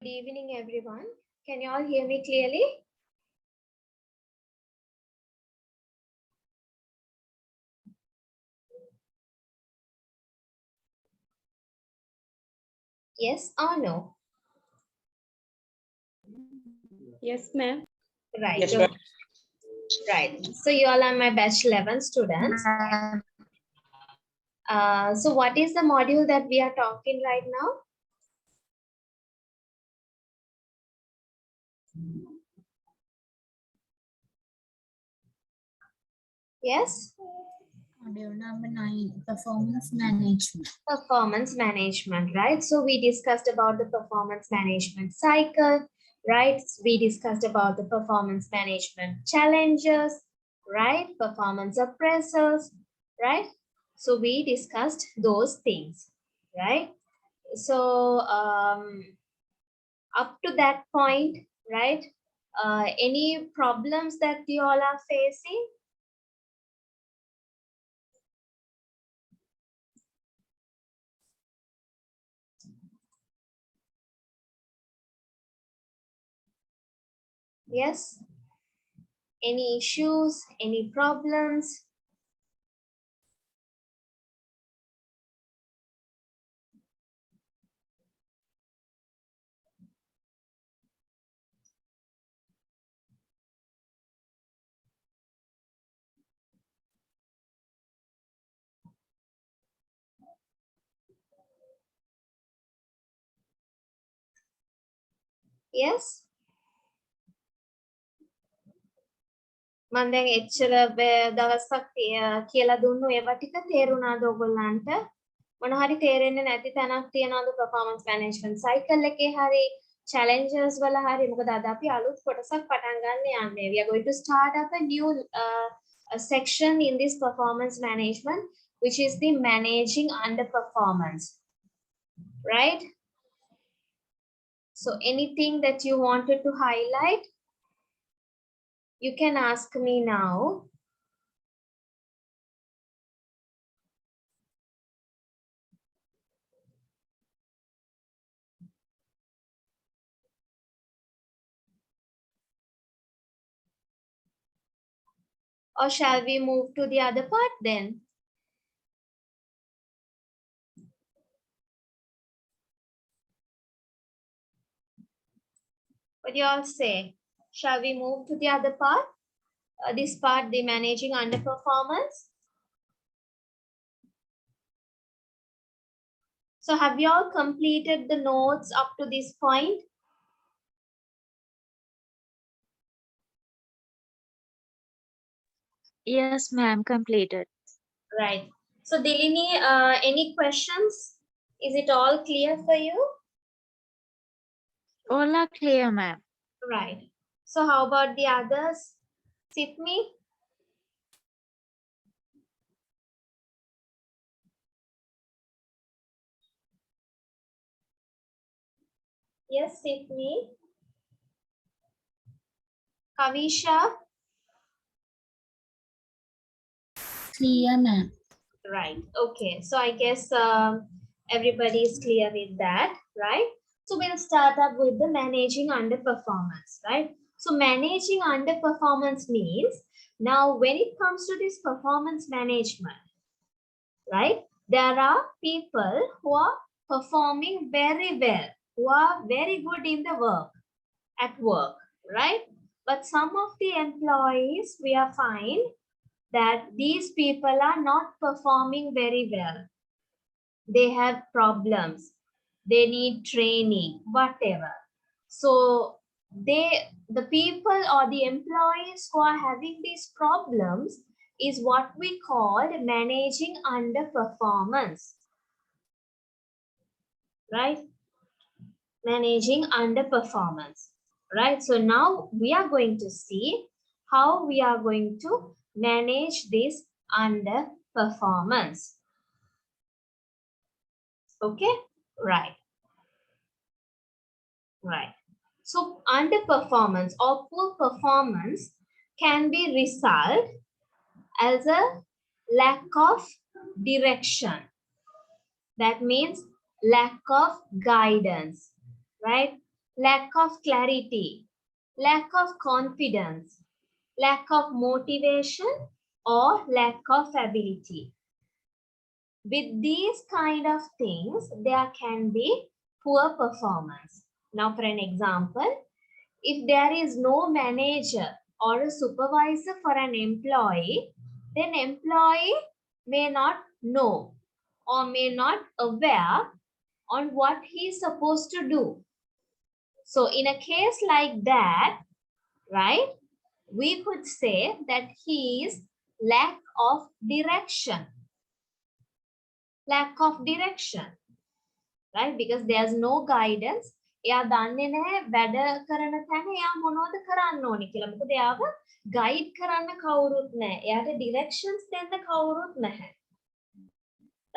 Good evening, everyone. Can you all hear me clearly? Yes or no? Yes, ma'am. Right. Yes, so, ma'am. right. So you all are my batch 11 students. So what is the module that we are talking right now? Yes? Module number 9, performance management. Performance management, right? So we discussed about the performance management cycle, right? We discussed about the performance management challenges, right? Performance appraisals, right? So we discussed those things, right? So up to that point, right? Any problems that you all are facing? Yes? Any issues, any problems? Yes? මම දැන් එච්චර දවසක් කියලා දුන්නු ඒවා ටික තේරුණාද ඔයගොල්ලන්ට මොන හරි තේරෙන්නේ නැති තැනක් තියනවාද performance management cycle එකේ හරි challenges වල හරි මොකද අද අපි අලුත් කොටසක් පටන් ගන්න යන්නේ we are going to start up a new a section in this performance management which is the managing underperformance, right? So anything that you wanted to highlight, you can ask me now. Or shall we move to the other part then? What do you all say? Shall we move to the other part? This part, the managing underperformance. So have you all completed the notes up to this point? Yes, ma'am, completed. Right. So Dilini, any questions? Is it all clear for you? All are clear, ma'am. Right. So how about the others? Sydney? Yes, Sydney. Kavisha? Clear, ma'am. Right. Okay. So I guess everybody is clear with that, right? So we'll start up with the managing underperformance, right? So managing underperformance means now when it comes to this performance management, right? There are people who are performing very well, who are very good in the work, at work, right? But some of the employees we are find that these people are not performing very well. They have problems. They need training, whatever. So the people or the employees who are having these problems is what we call managing underperformance. Right? Managing underperformance. Right? So now we are going to see how we are going to manage this underperformance. Okay, right. Right. So underperformance or poor performance can be result as a lack of direction. That means lack of guidance, right? lack of clarity, lack of confidence, lack of motivation, or lack of ability. With these kind of things, there can be poor performance. Now, for an example, if there is no manager or a supervisor for an employee, then employee may not know or may not aware on what he is supposed to do. So in a case like that, right, we could say that he is lack of direction. Lack of direction, right? Because there's no guidance. එයා දන්නේ නැහැ වැඩ කරන තැන එයා මොනවද කරන්න ඕනි කියලා. මොකද එයාව ගයිඩ් කරන්න කවුරුත් නැහැ. එයාට ඩිරෙක්ෂන්ස් දෙන්න කවුරුත් නැහැ.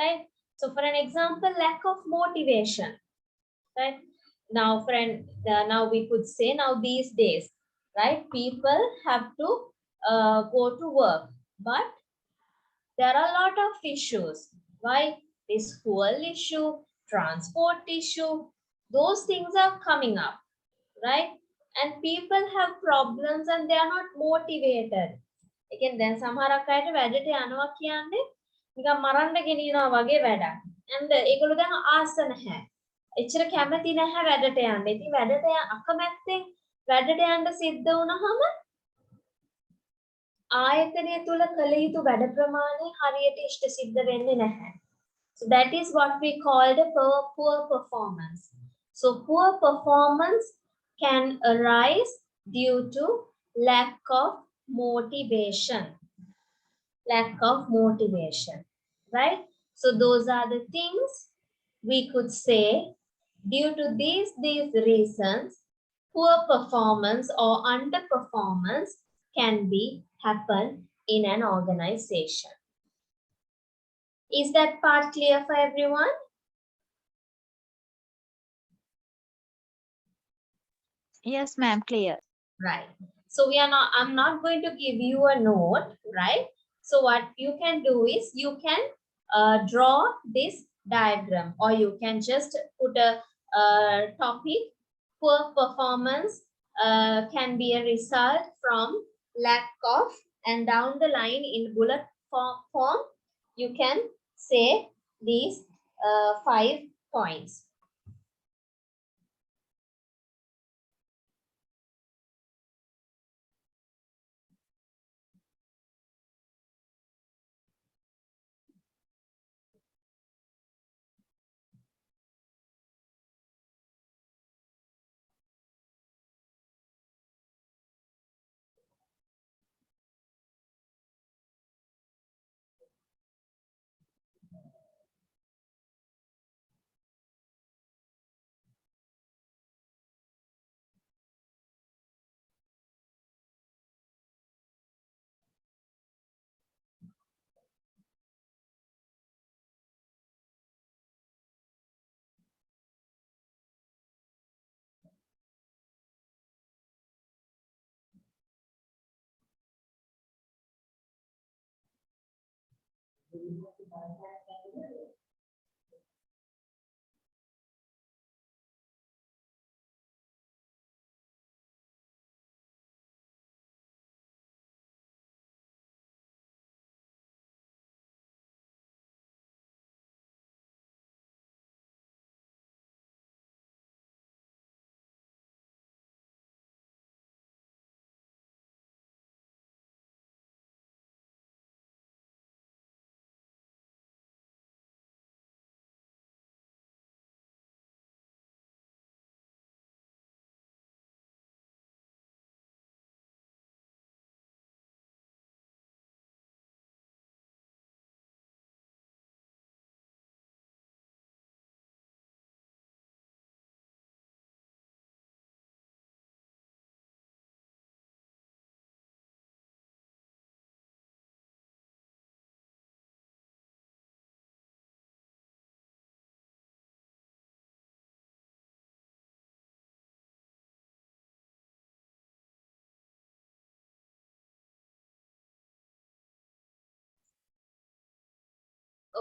Right? So for an example, lack of motivation. Right? Now we could say now these days, right? People have to go to work, but there are a lot of issues. Why? This fuel issue, transport issue, those things are coming up, right? And people have problems and they are not motivated. Again, then සමහරක් අයට වැඩට යනවා කියන්නේ නිකන් මරන්න ගෙනියනවා වගේ වැඩක්. And ඒගොල්ලෝ දැන් ආස නැහැ. එච්චර කැමති නැහැ වැඩට යන්න. ඉතින් වැඩට අකමැත්තෙන් වැඩට යන්න සිද්ධ වුණාම ආයතනය තුල කළ යුතු වැඩ ප්‍රමාණය හරියට ඉෂ්ට සිද්ධ වෙන්නේ නැහැ. So that is what we call the poor performance. So poor performance can arise due to lack of motivation. Lack of motivation, right? So those are the things we could say due to these reasons, poor performance or underperformance can be happen in an organization. Is that part clear for everyone? Yes, ma'am, clear. Right. So I'm not going to give you a note, right? So what you can do is you can draw this diagram, or you can just put a topic. Poor performance can be a result from lack of, and down the line in bullet form, you can say these 5 points.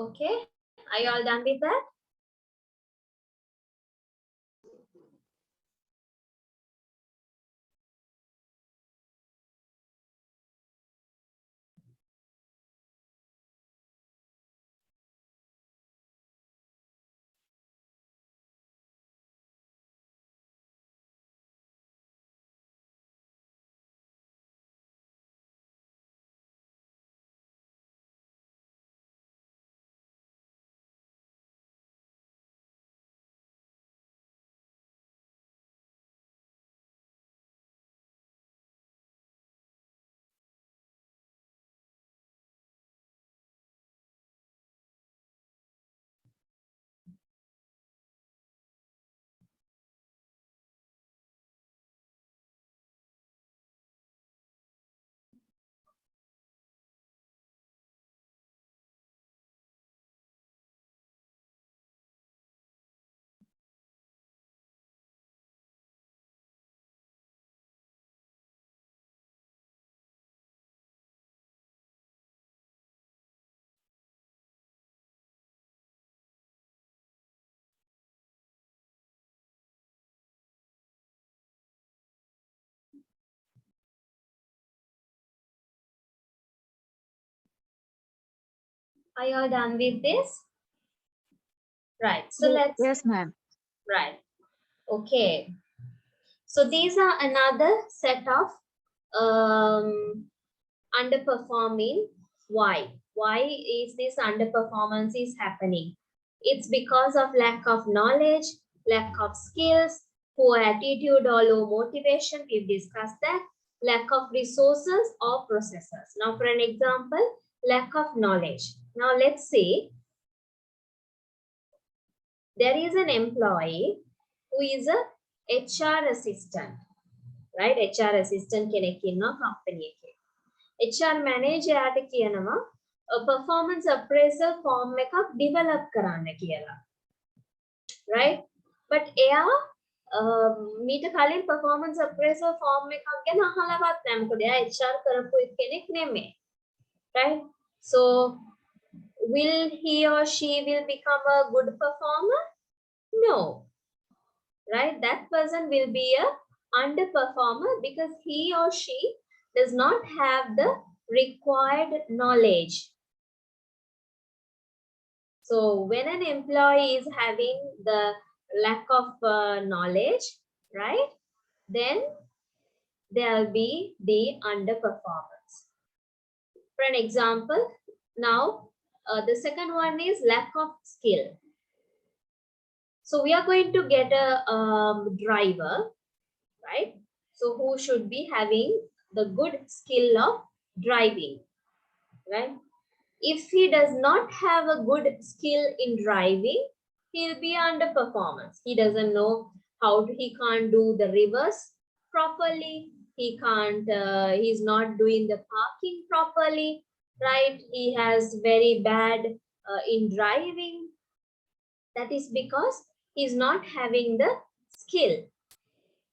Okay, are you all done with that? Are you all done with this? Right. So let's, Yes, ma'am. right. Okay. So these are another set of underperforming. Why? Why is this underperformance is happening? It's because of lack of knowledge, lack of skills, poor attitude or low motivation. We've discussed that. Lack of resources or processes. Now for an example, lack of knowledge. Now let's say there is an employee who is a HR assistant, right? HR assistant කෙනෙක් ඉන්නවා company එකේ. HR manager යාට කියනවා performance appraisal form එකක් develop කරන්න කියලා. Right? But එයා මීට කලින් performance appraisal form එකක් ගැන අහලවත් නැහැ. මොකද එයා HR කරපු කෙනෙක් නෙමෙයි. Right? So will he or she will become a good performer? No. Right? That person will be a underperformer because he or she does not have the required knowledge. So when an employee is having the lack of knowledge, right, then there will be the underperformance. For an example, now the second one is lack of skill. So we are going to get a driver, right? So who should be having the good skill of driving, right? If he does not have a good skill in driving, he'll be underperformance. He doesn't know how to, he can't do the reverse properly. He can't, he's not doing the parking properly, right? He has very bad in driving. That is because he's not having the skill.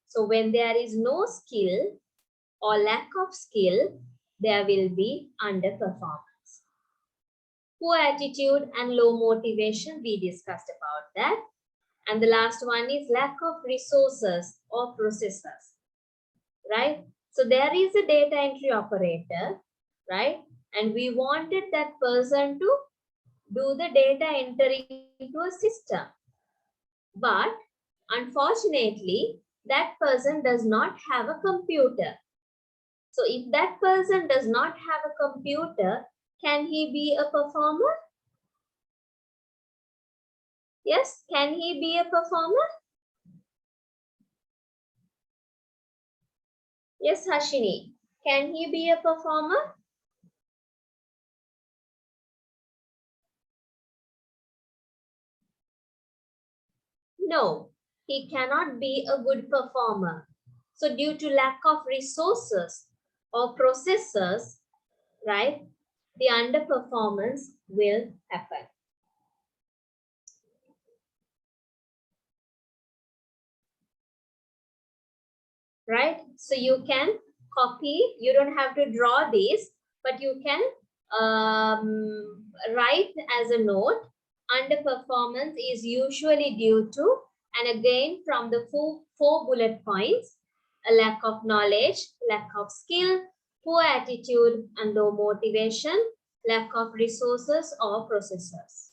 So when there is no skill or lack of skill, there will be underperformance. Poor attitude and low motivation, we discussed about that. And the last one is lack of resources or processes, right? So there is a data entry operator, right? And we wanted that person to do the data entering into a system. But unfortunately, that person does not have a computer. So if that person does not have a computer, can he be a performer? Yes, can he be a performer? Yes, Hashini, can he be a performer? No, he cannot be a good performer. So due to lack of resources or processes, right, the underperformance will happen. Right? So you can copy, you don't have to draw this, but you can write as a note. Underperformance is usually due to, and again from the four bullet points, a lack of knowledge, lack of skill, poor attitude and low motivation, lack of resources or processes.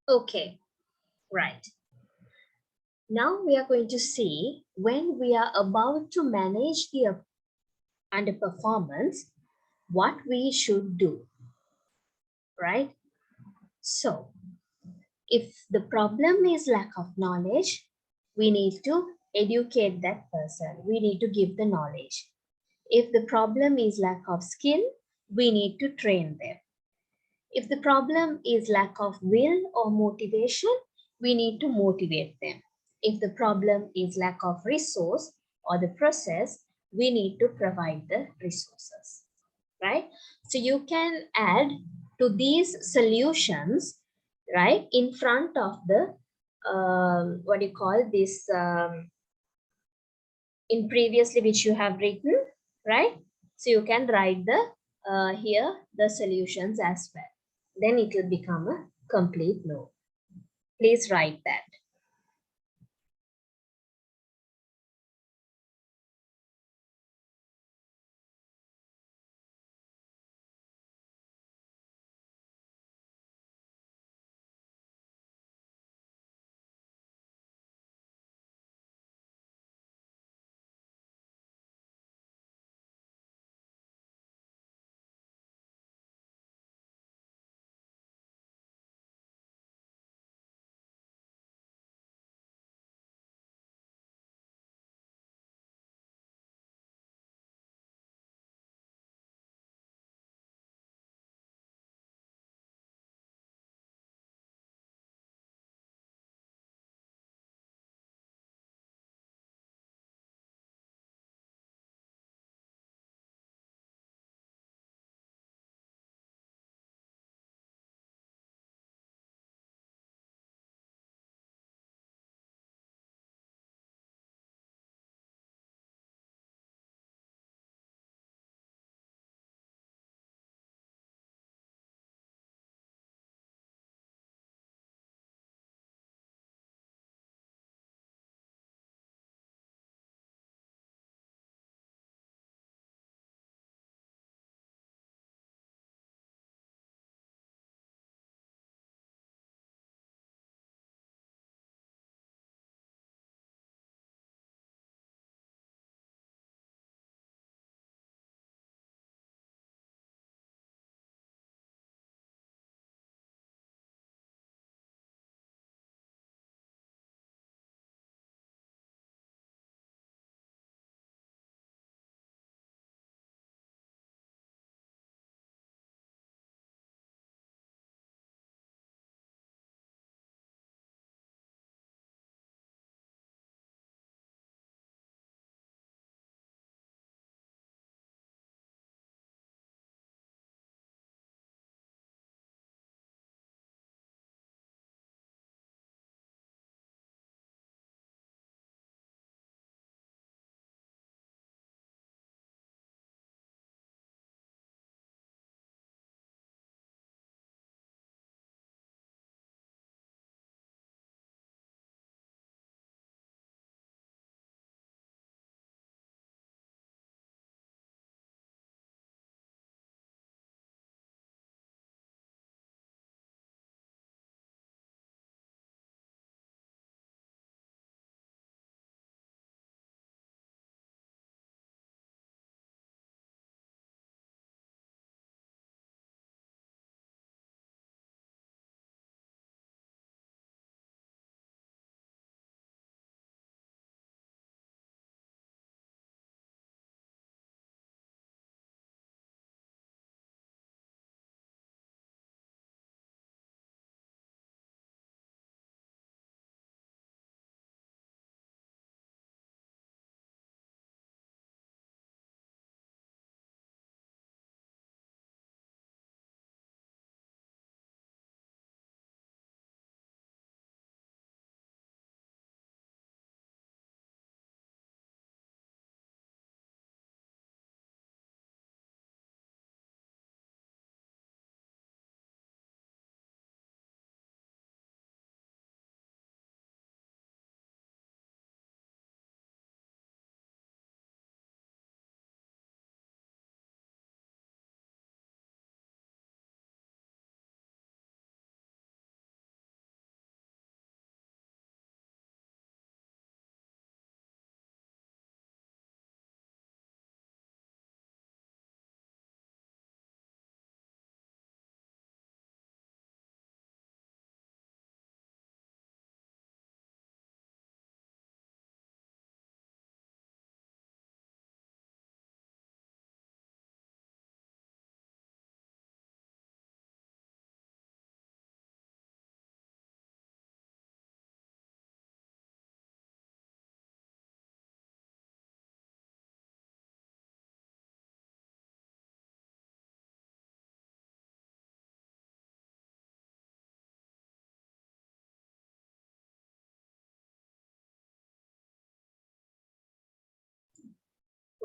Okay, right. Now we are going to see when we are about to manage the underperformance, what we should do, right? So, if the problem is lack of knowledge, we need to educate that person. We need to give the knowledge. If the problem is lack of skill, we need to train them. If the problem is lack of will or motivation, we need to motivate them. If the problem is lack of resource or the process, we need to provide the resources, right? So you can add to these solutions, right, in front of the, what do you call this, in previously which you have written, right? So you can write the, here, the solutions as well. Then it will become a complete note. Please write that.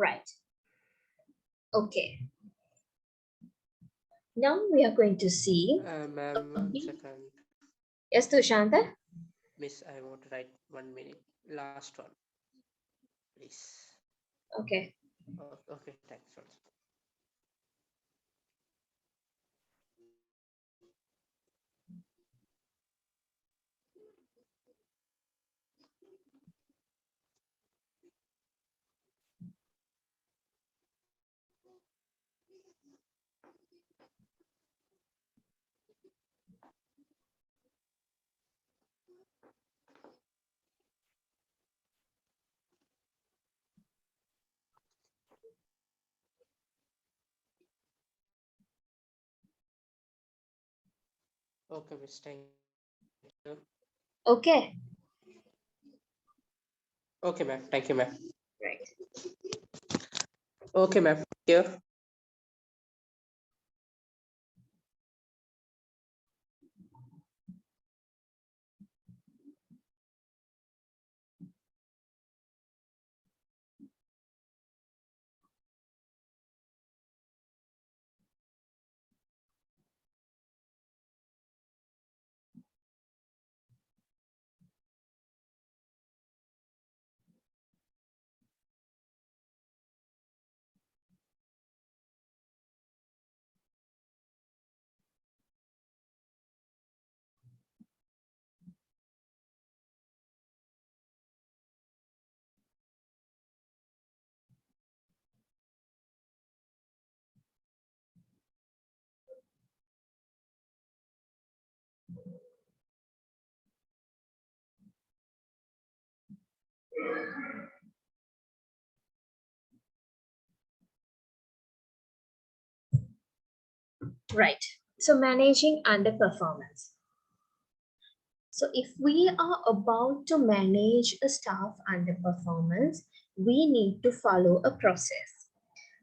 Right. Okay. Now we are going to see. Ma'am, 1 second. Yes, Tushanta? Miss, I want to write 1 minute. Last one, please. Okay. Oh, okay, thanks. Okay, Miss, thank you. Okay. Okay, ma'am. Thank you, ma'am. Right. Okay, ma'am. Here. Right. So managing underperformance. So if we are about to manage a staff underperformance, we need to follow a process.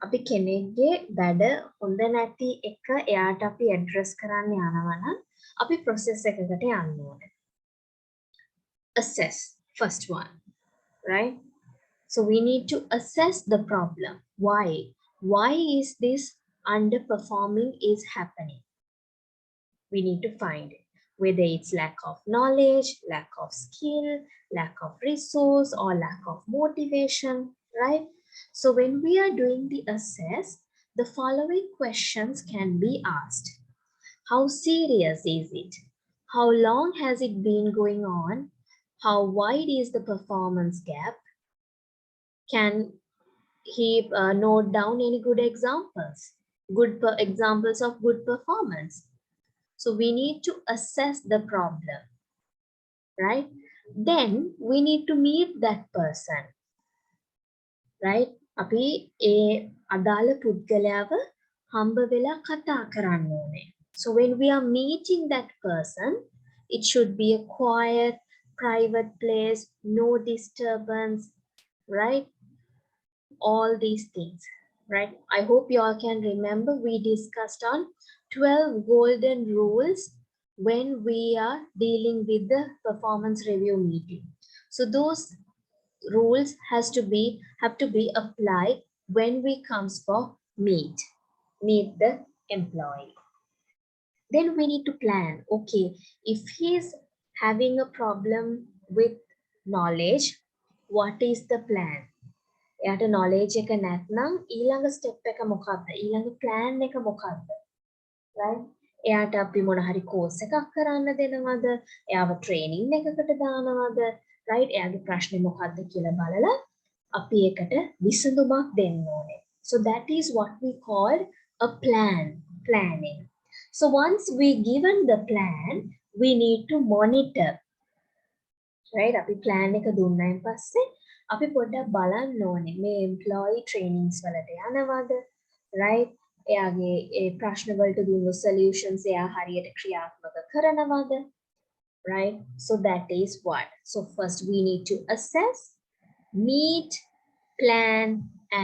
අපි කෙනෙක්ගේ වැඩ හොඳ නැති එක එයාට අපි address කරන්න යනවා නම් අපි process එකකට යන්න ඕනේ. Assess, first one, right? So we need to assess the problem. Why is this underperforming is happening? We need to find it, whether it's lack of knowledge, lack of skill, lack of resource, or lack of motivation, right? So when we are doing the assess, the following questions can be asked. How serious is it? How long has it been going on? How wide is the performance gap? Can he note down any good examples? Examples of good performance. So we need to assess the problem, right? Then we need to meet that person, right? අපි ඒ අදාළ පුද්ගලයාව හම්බ වෙලා කතා කරන්න ඕනේ. So when we are meeting that person, it should be a quiet, private place, no disturbance, right? All these things, right? I hope you all can remember we discussed on 12 golden rules when we are dealing with the performance review meeting. So those rules have to be applied when we comes for meet the employee. Then we need to plan, okay, if he's having a problem with knowledge, what is the plan? එයාට knowledge එක නැත්නම් ඊළඟ step එක මොකක්ද? ඊළඟ plan එක මොකක්ද? right? එයාට අපි මොන හරි course එකක් කරන්න දෙනවද? එයාව training එකකට දානවද? right? එයාගේ ප්‍රශ්නේ මොකක්ද කියලා බලලා අපි ඒකට විසඳුමක් දෙන්න ඕනේ. So that is what we call a planning. So once we given the plan, we need to monitor. right? අපි plan එක දුන්නායින් පස්සේ අපි පොඩ්ඩක් බලන්න ඕනේ මේ employee trainings වලට යනවද, right? එයාගේ ඒ ප්‍රශ්න වලට දුන්නු solutions එයා හරියට ක්‍රියාත්මක කරනවද, right? So that is what. So first we need to assess, meet, plan,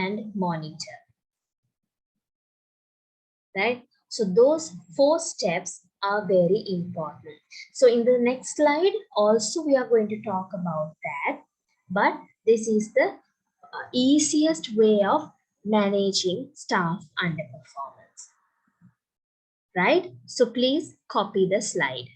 and monitor, right? So those 4 steps are very important. So in the next slide also we are going to talk about that, but this is the easiest way of managing staff underperformance. Right? So please copy the slide.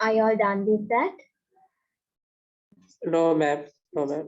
Are you all done with that? No, ma'am. No, ma'am.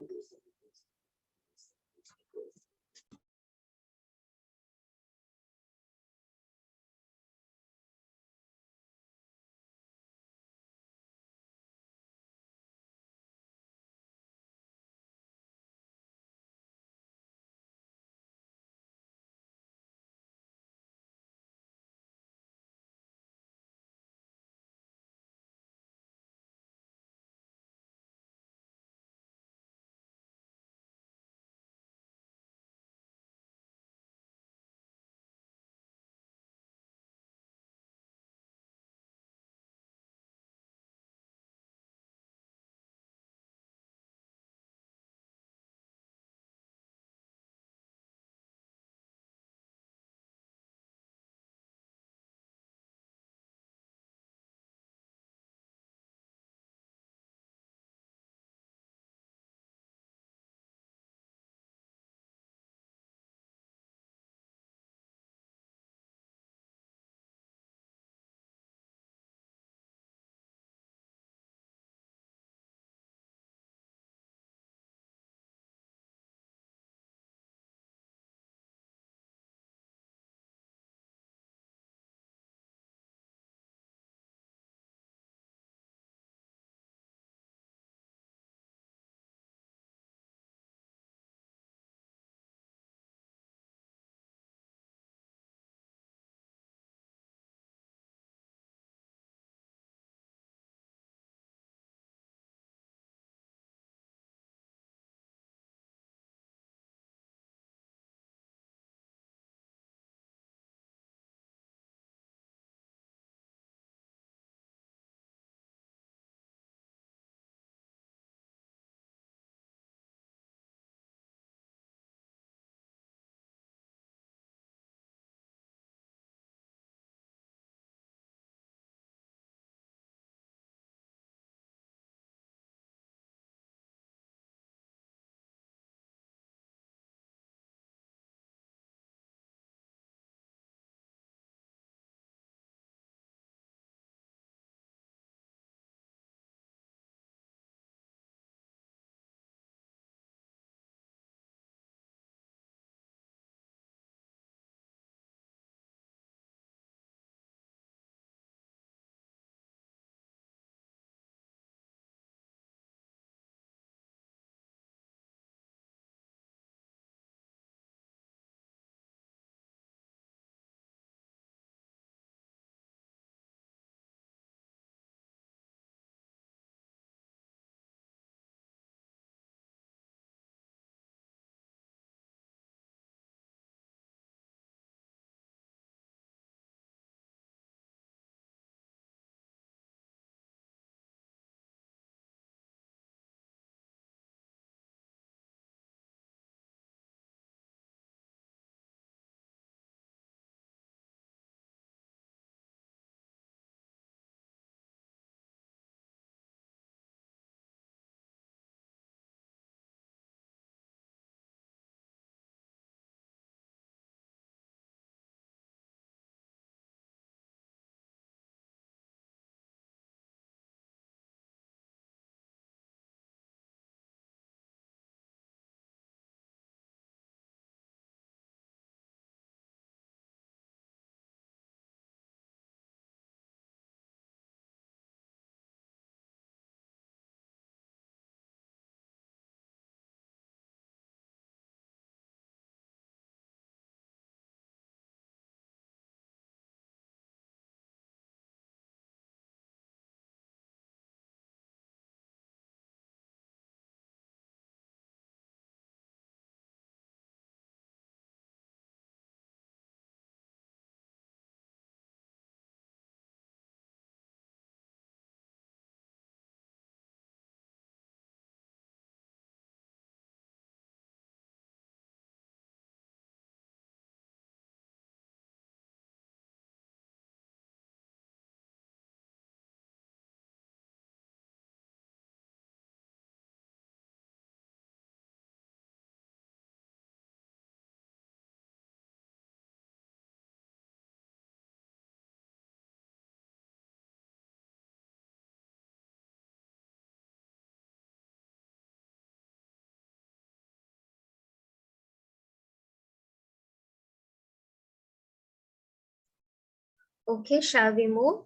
Okay, shall we move?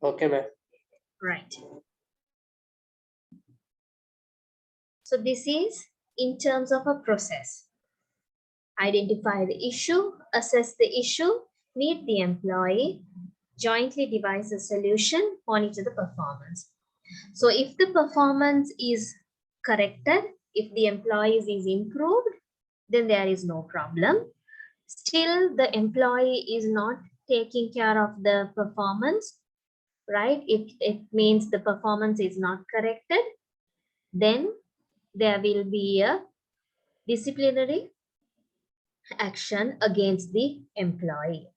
Okay, ma'am. Right. So this is in terms of a process. Identify the issue, assess the issue, meet the employee, jointly devise a solution, monitor the performance. So if the performance is corrected, if the employees is improved, then there is no problem. Still, the employee is not taking care of the performance, right? It means the performance is not corrected, then there will be a disciplinary action against the employee,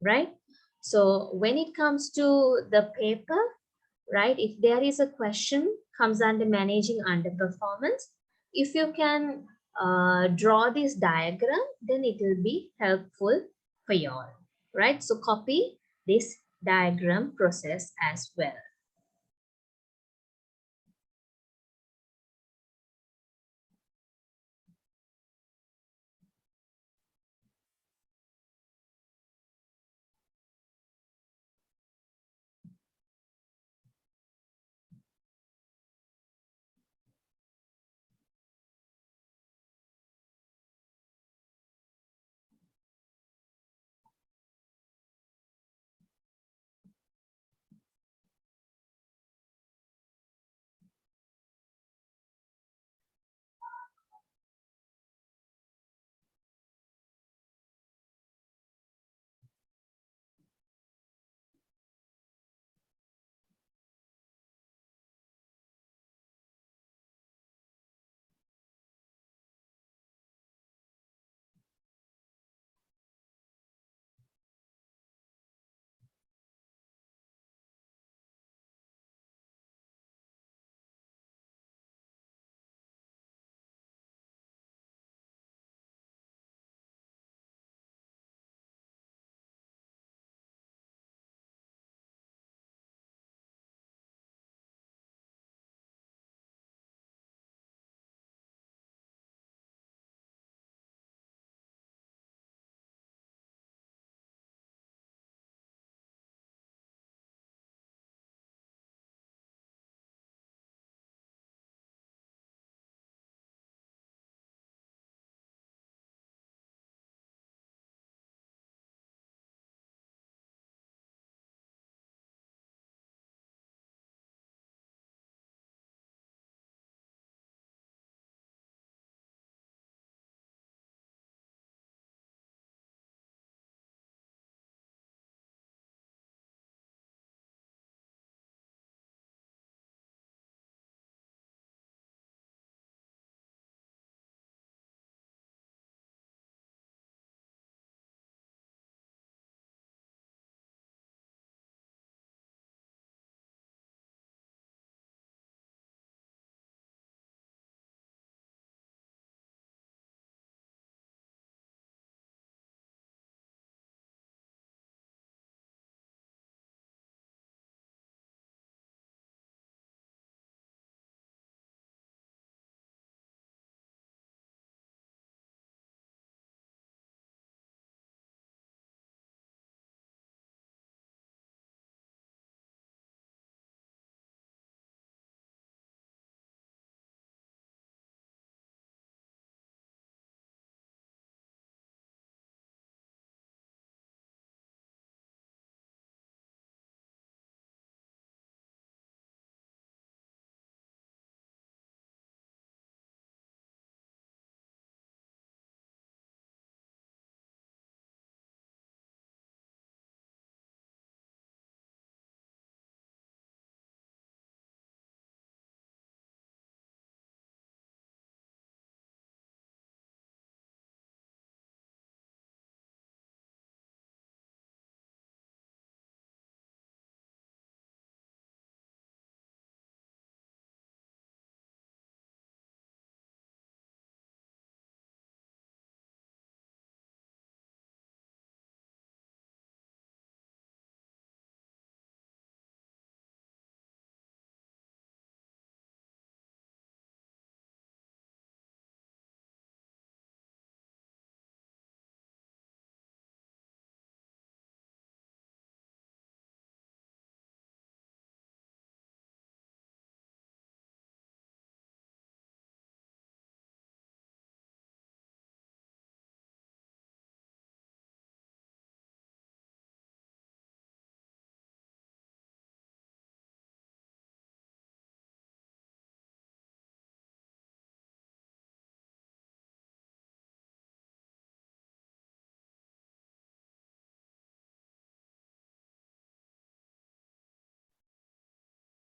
right? So when it comes to the paper, right, if there is a question comes under managing underperformance, if you can draw this diagram, then it will be helpful for you all, right? So copy this diagram process as well.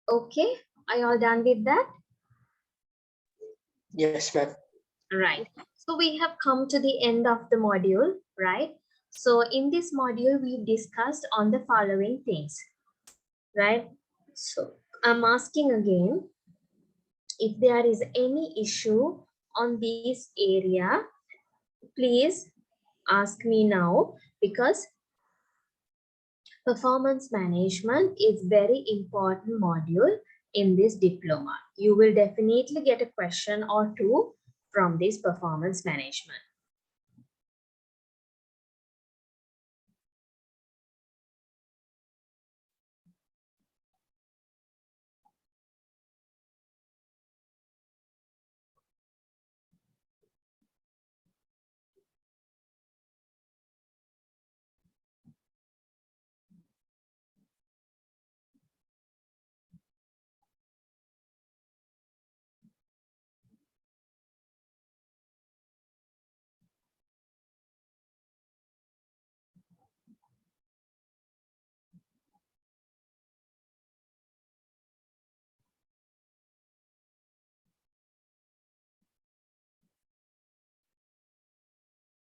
Okay, are you all done with that? Yes, ma'am. Right. So we have come to the end of the module, right? So in this module, we discussed on the following things, right? So I'm asking again, if there is any issue on this area, please ask me now, because performance management is very important module in this diploma. You will definitely get a question or two from this performance management.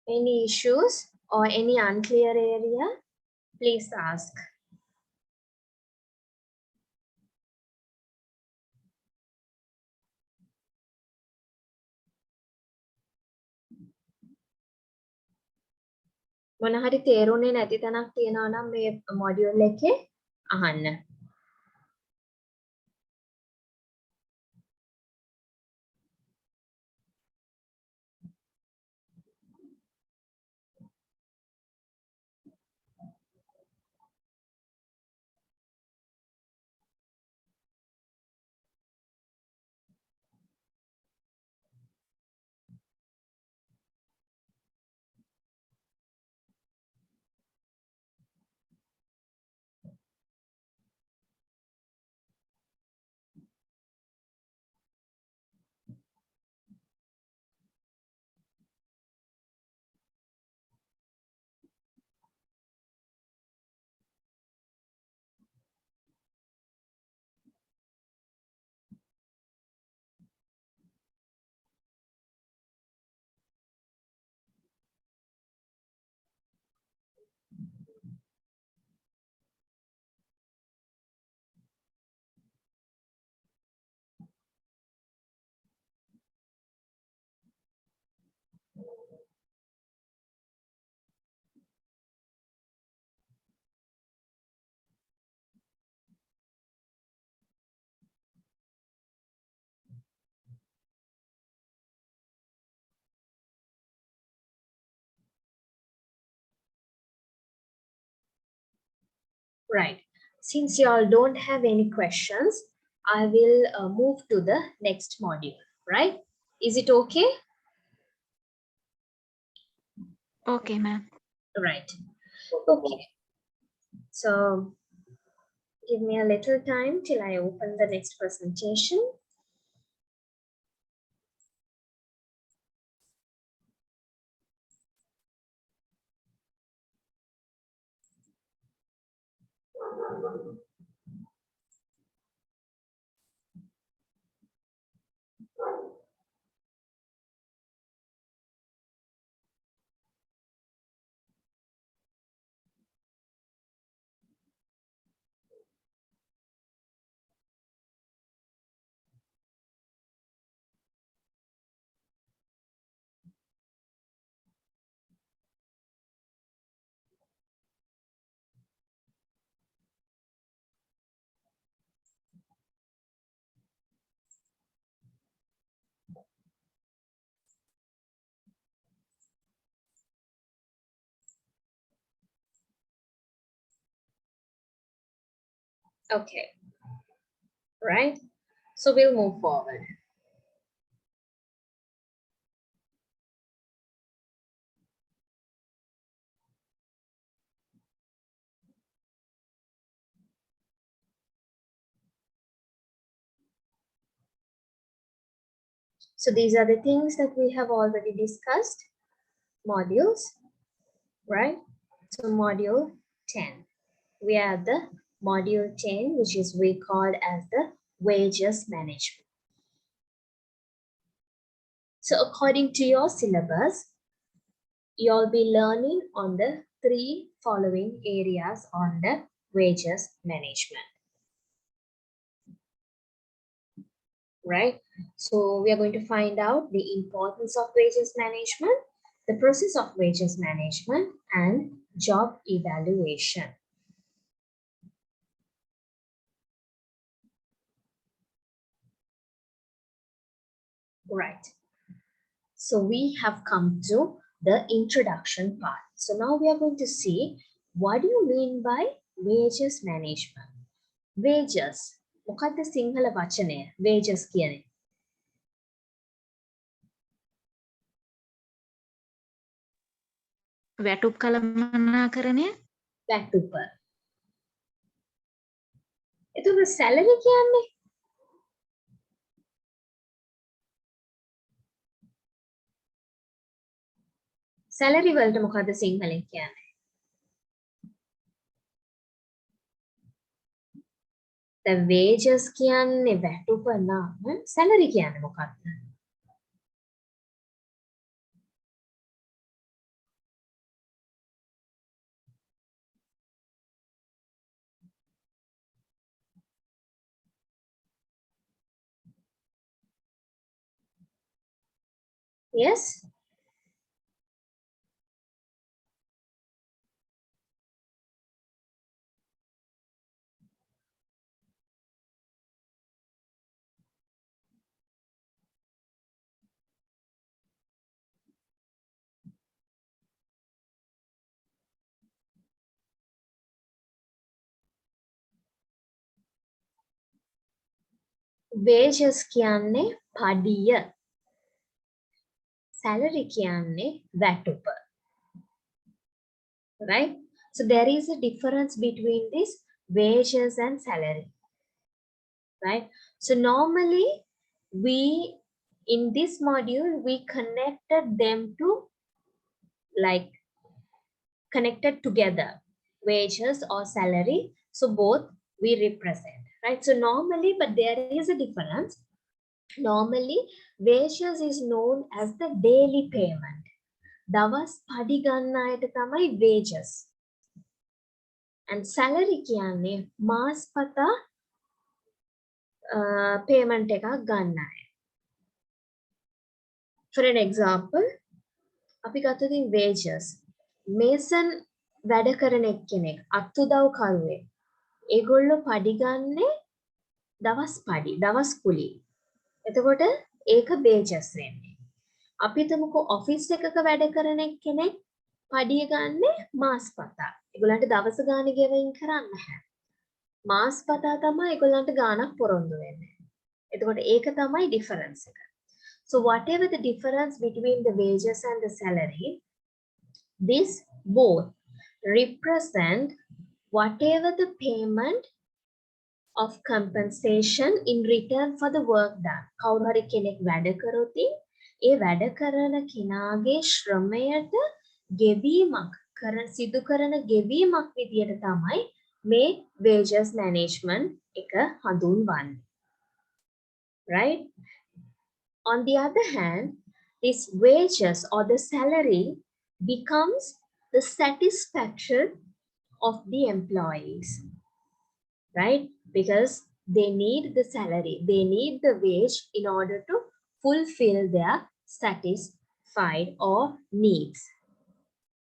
Any issues or any unclear area, please ask. මොන හරි තේරුනේ නැති තැනක් තියෙනවා නම් මේ module එකේ අහන්න. Right. Since you all don't have any questions, I will move to the next module, right? Is it okay? Okay, ma'am. Right. Okay. So give me a little time till I open the next presentation. Okay. Right. So we'll move forward. So these are the things that we have already discussed. Modules, right? So module 10. We are at the module 10, which is we called as the wages management. So according to your syllabus, you'll be learning on the 3 following areas on the wages management. Right? So we are going to find out the importance of wages management, the process of wages management, and job evaluation. Right. So we have come to the introduction part. So now we are going to see what do you mean by wages management? Wages. මොකක්ද සිංහල වචනය? Wages කියන්නේ. වැටුප් කළමනාකරණය. වැටුප. එතකොට salary කියන්නේ? salary වලට මොකක්ද සිංහලෙන් කියන්නේ? The wages කියන්නේ වැටුප නම් salary කියන්නේ මොකක්ද? Yes? Wages කියන්නේ පඩිය. Salary කියන්නේ වැටුප. Right? So there is a difference between this wages and salary. Right? So normally in this module, we connected them to like connected together, wages or salary. So both we represent, right? So normally, but there is a difference. Normally, wages is known as the daily payment. දවස් පඩි ගන්න අයට තමයි wages. And salary කියන්නේ මාස්පතා payment එකක් ගන්න අය. For an example, අපි ගත්තොත් wages. Mason වැඩ කරන එක්කෙනෙක් අත්උදව් කරුවෙක්. ඒගොල්ලෝ පඩි ගන්නේ දවස් පඩි, දවස් කුලි. එතකොට ඒක wages වෙන්නේ. අපි තුමුකෝ ඔෆිස් එකක වැඩ කරන එක්කෙනෙක් පඩිය ගන්නේ මාස්පතා. ඒගොල්ලන්ට දවස ගාන ගෙවින් කරන්න නැහැ. මාස්පතා තමයි ඒගොල්ලන්ට ගානක් පොරොන්දු වෙන්නේ. එතකොට ඒක තමයි difference එක. So whatever the difference between the wages and the salary, this both represent whatever the payment of compensation in return for the work done. කවුරු හරි කෙනෙක් වැඩ කරොත් ඒ වැඩ කරන කෙනාගේ ශ්‍රමයට ගෙවීමක් සිදු කරන ගෙවීමක් විදියට තමයි මේ wages management එක හඳුන්වන්නේ. Right? On the other hand, this wages or the salary becomes the satisfaction of the employees. Right? Because they need the salary, they need the wage in order to fulfill their satisfied or needs.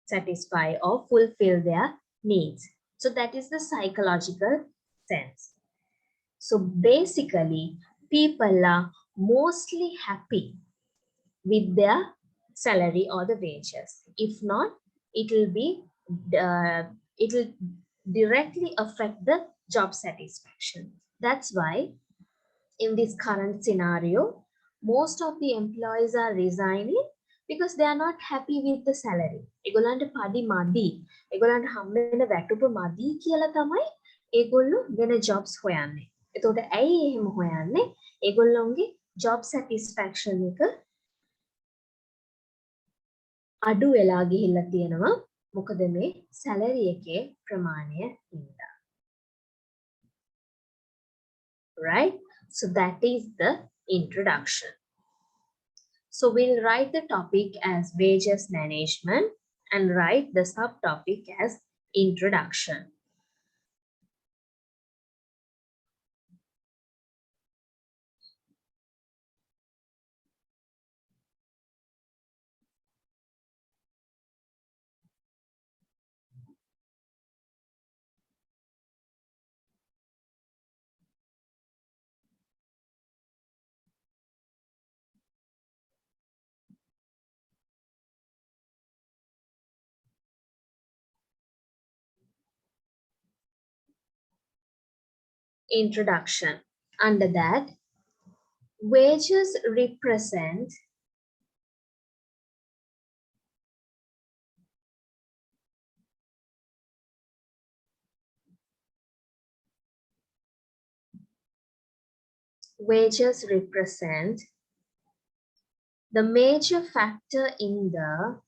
Satisfy or fulfill their needs. So that is the psychological sense. So basically, people are mostly happy with their salary or the wages. If not, it will directly affect the job satisfaction. That's why in this current scenario, most of the employees are resigning because they are not happy with the salary. ඒගොල්ලන්ට පඩි මදි. ඒගොල්ලන්ට හම්බ වෙන වැටුප මදි කියලා තමයි ඒගොල්ලෝ වෙන jobs හොයන්නේ. එතකොට ඇයි එහෙම හොයන්නේ? ඒගොල්ලොන්ගේ job satisfaction එක අඩු වෙලා ගිහිල්ලා තියෙනවා. මොකද මේ salary එකේ ප්‍රමාණය හින්දා. right? So that is the introduction. So we'll write the topic as wages management and write the subtopic as introduction. Introduction. Under that, wages represent the major factor in the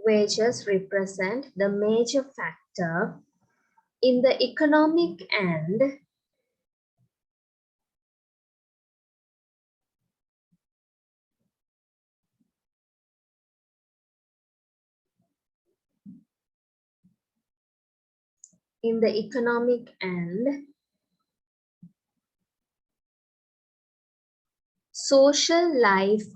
wages represent the major factor in the economic and social life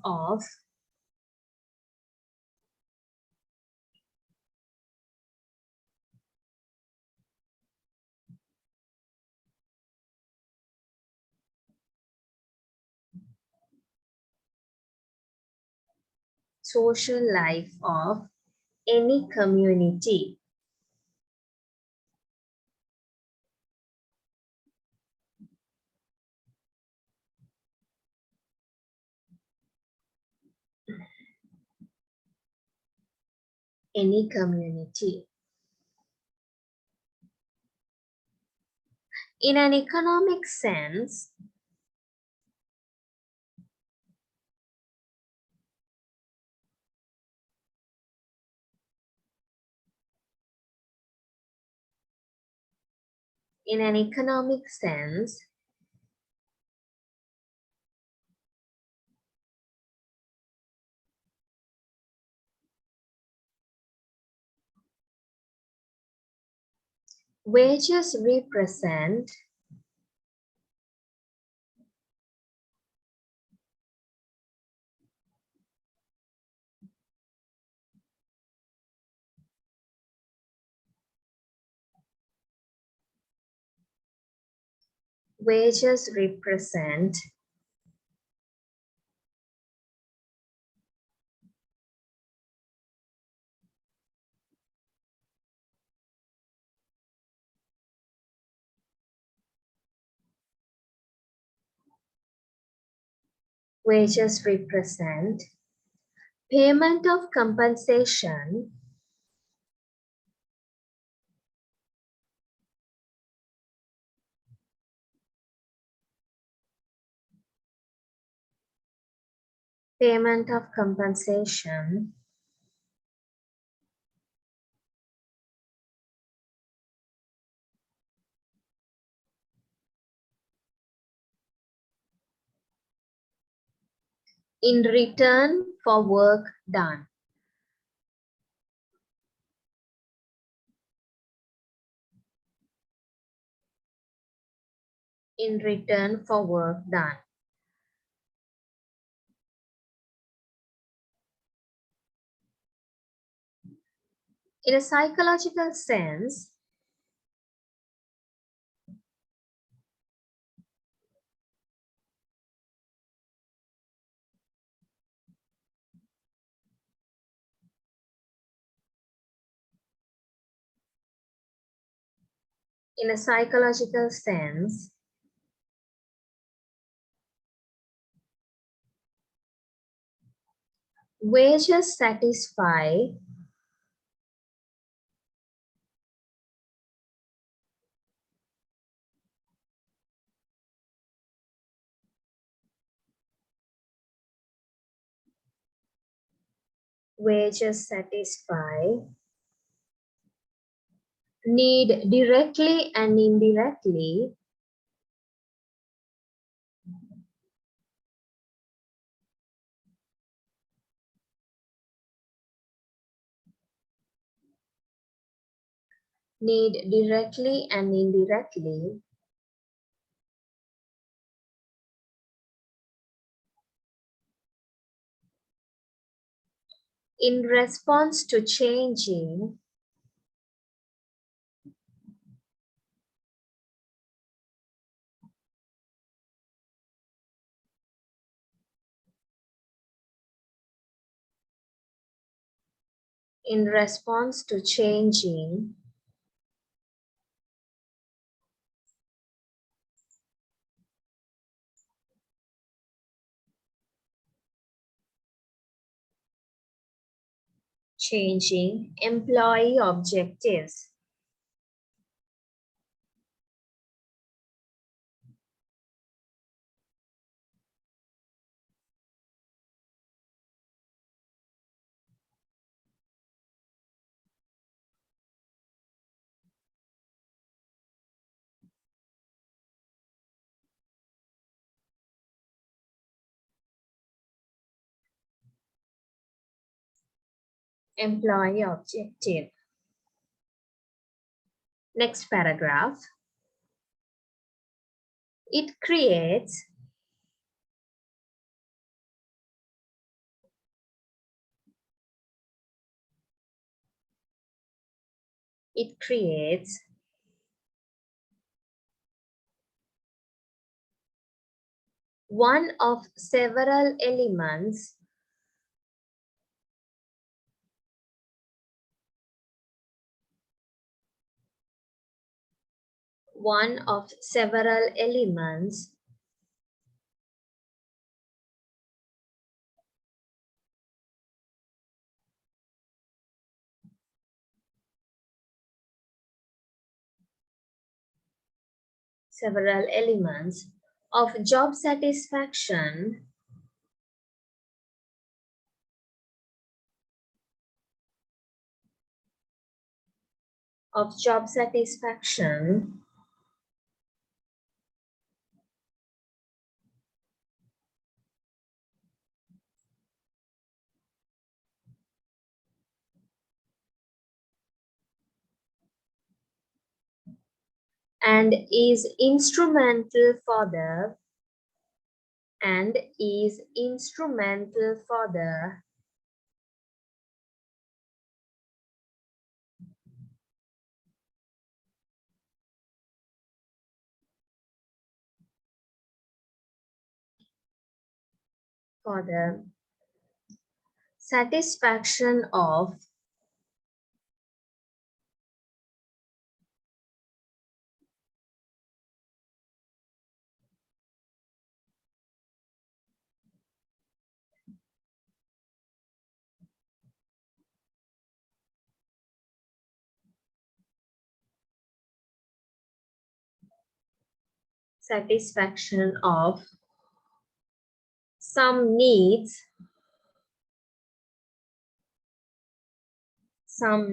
of any community. Any community. In an economic sense, wages represent wages represent wages represent payment of compensation payment of compensation in return for work done. In return for work done. In a psychological sense, in a psychological sense, wages satisfy wages satisfy need directly and indirectly need directly and indirectly in response to changing in response to changing employee objectives. Employee objective. Next paragraph. It creates one of several elements of job satisfaction and is instrumental for the satisfaction of some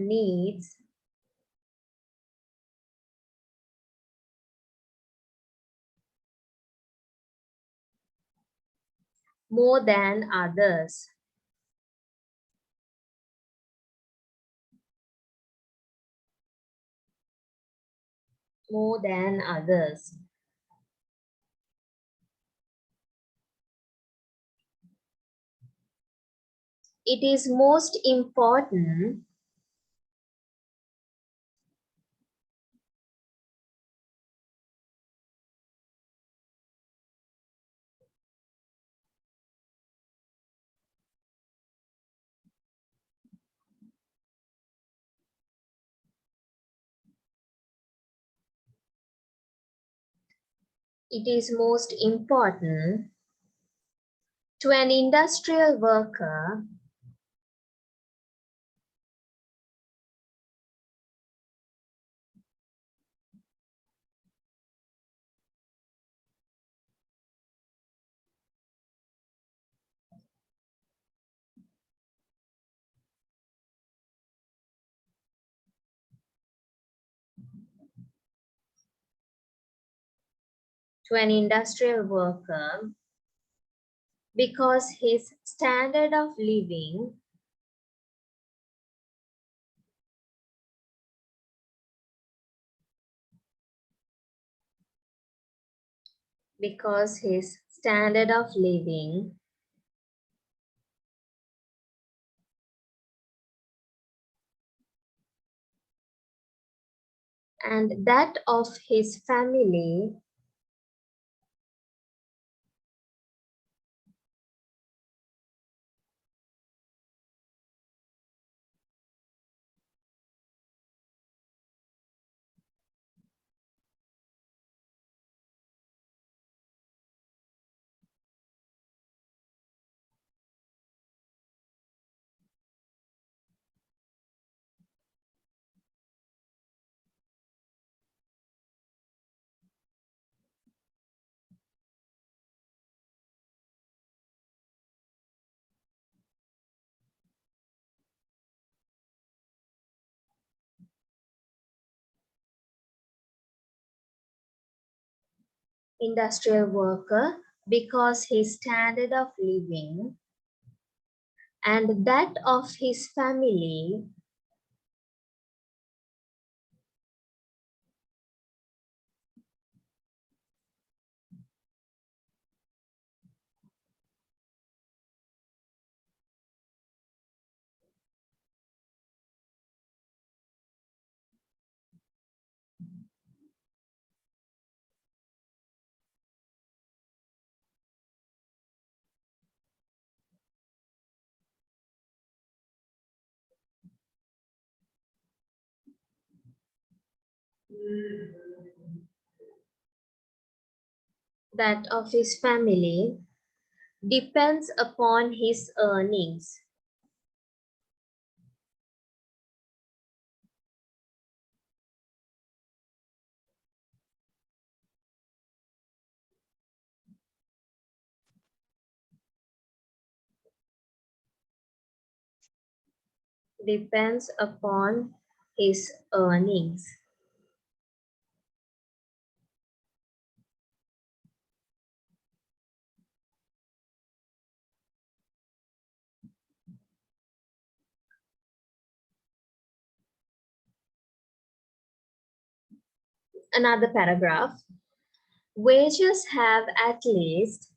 needs more than others. It is most important to an industrial worker to an industrial worker because his standard of living because his standard of living and that of his family industrial worker because his standard of living and that of his family that of his family depends upon his earnings. Depends upon his earnings. Another paragraph. Wages have at least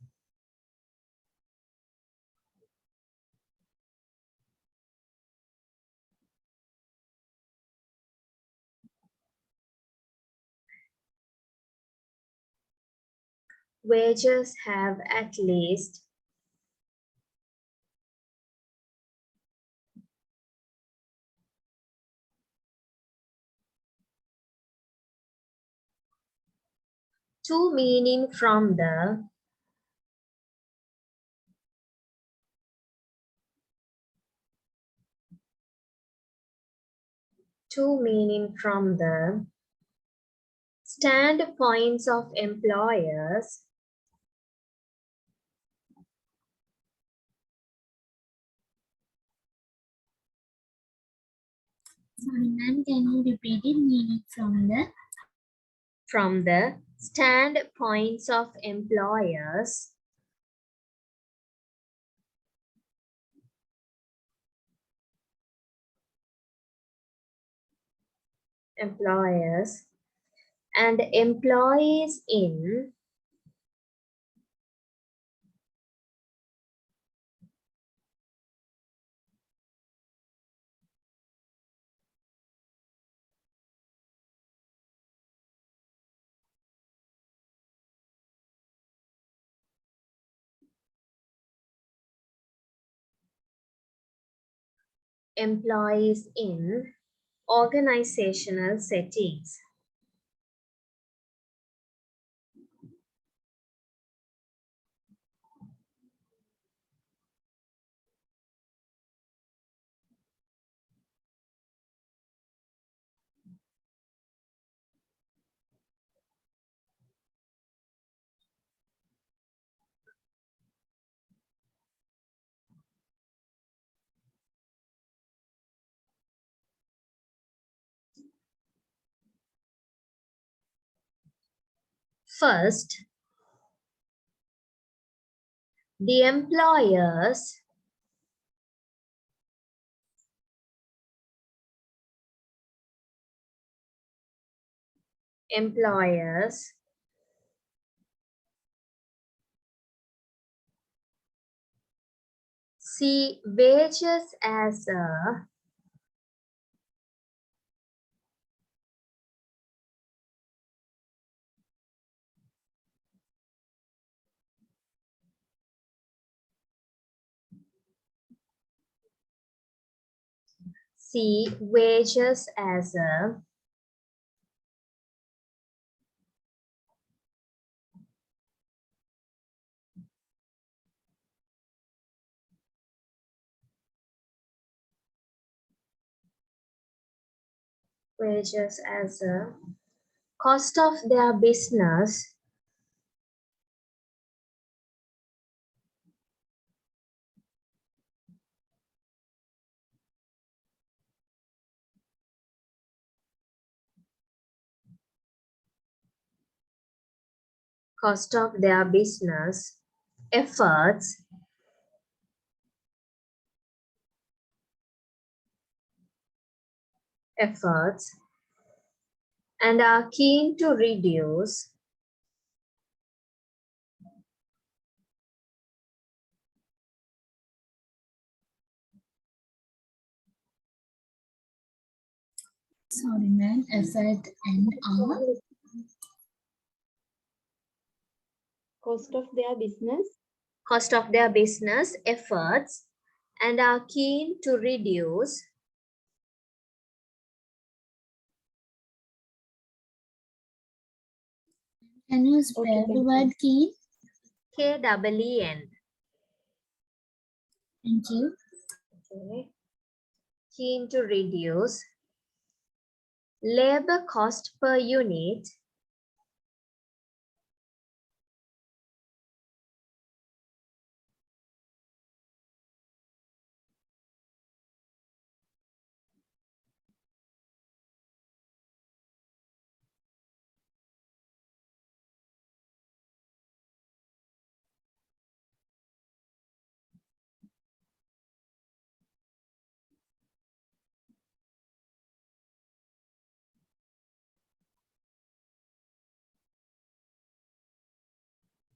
wages have at least two meaning from the standpoints of employers Sorry, ma'am, can you repeat it? Meaning from the standpoints of employers and employees in organizational settings. First, The employers see wages as a see wages as a cost of their business cost of their business efforts and are keen to reduce Sorry, ma'am. Effort and are Cost of their business. cost of their business efforts and are keen to reduce Can you spell the word keen? KEEN. Thank you. Okay. Keen to reduce labor cost per unit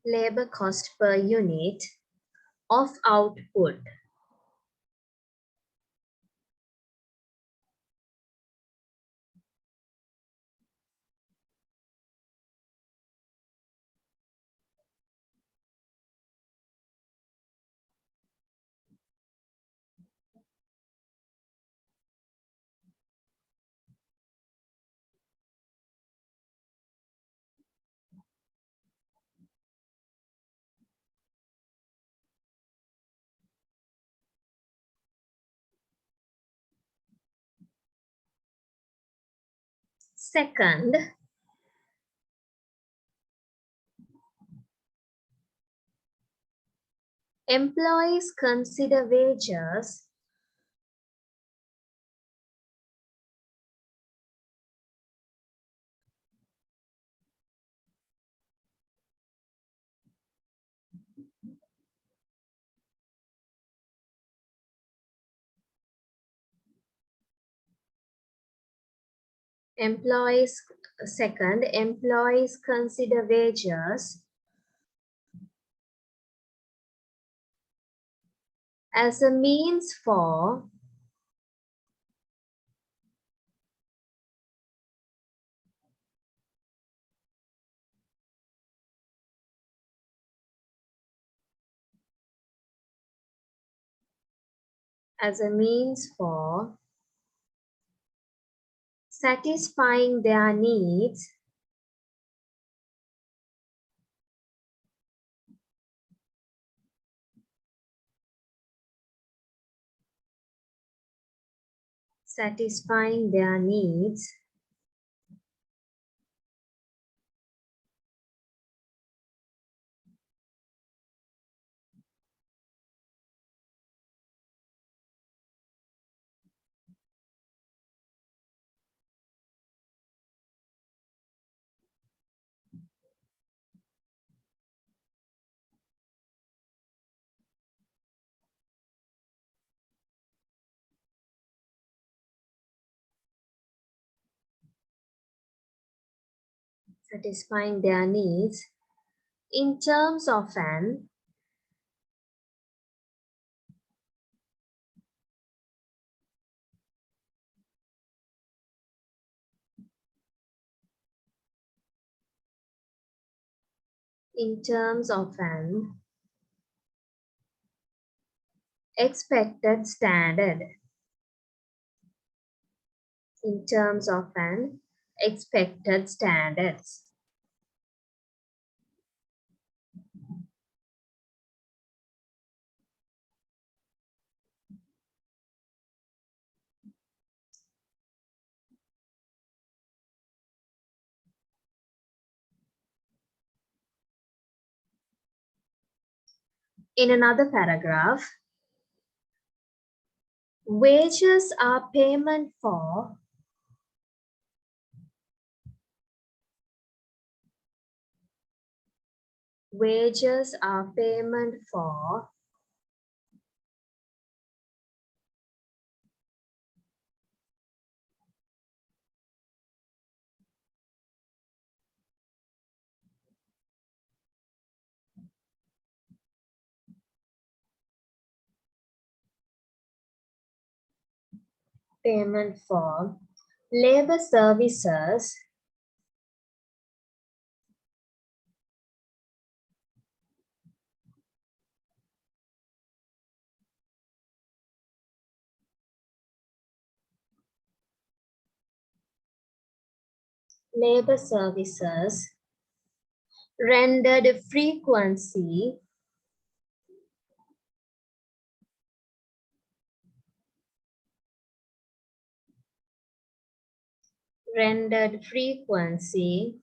labor cost per unit of output. Second, employees consider wages employees consider wages as a means for satisfying their needs satisfying their needs satisfying their needs in terms of an expected standard. In terms of an expected standards. In another paragraph, wages are payment for labor services rendered frequency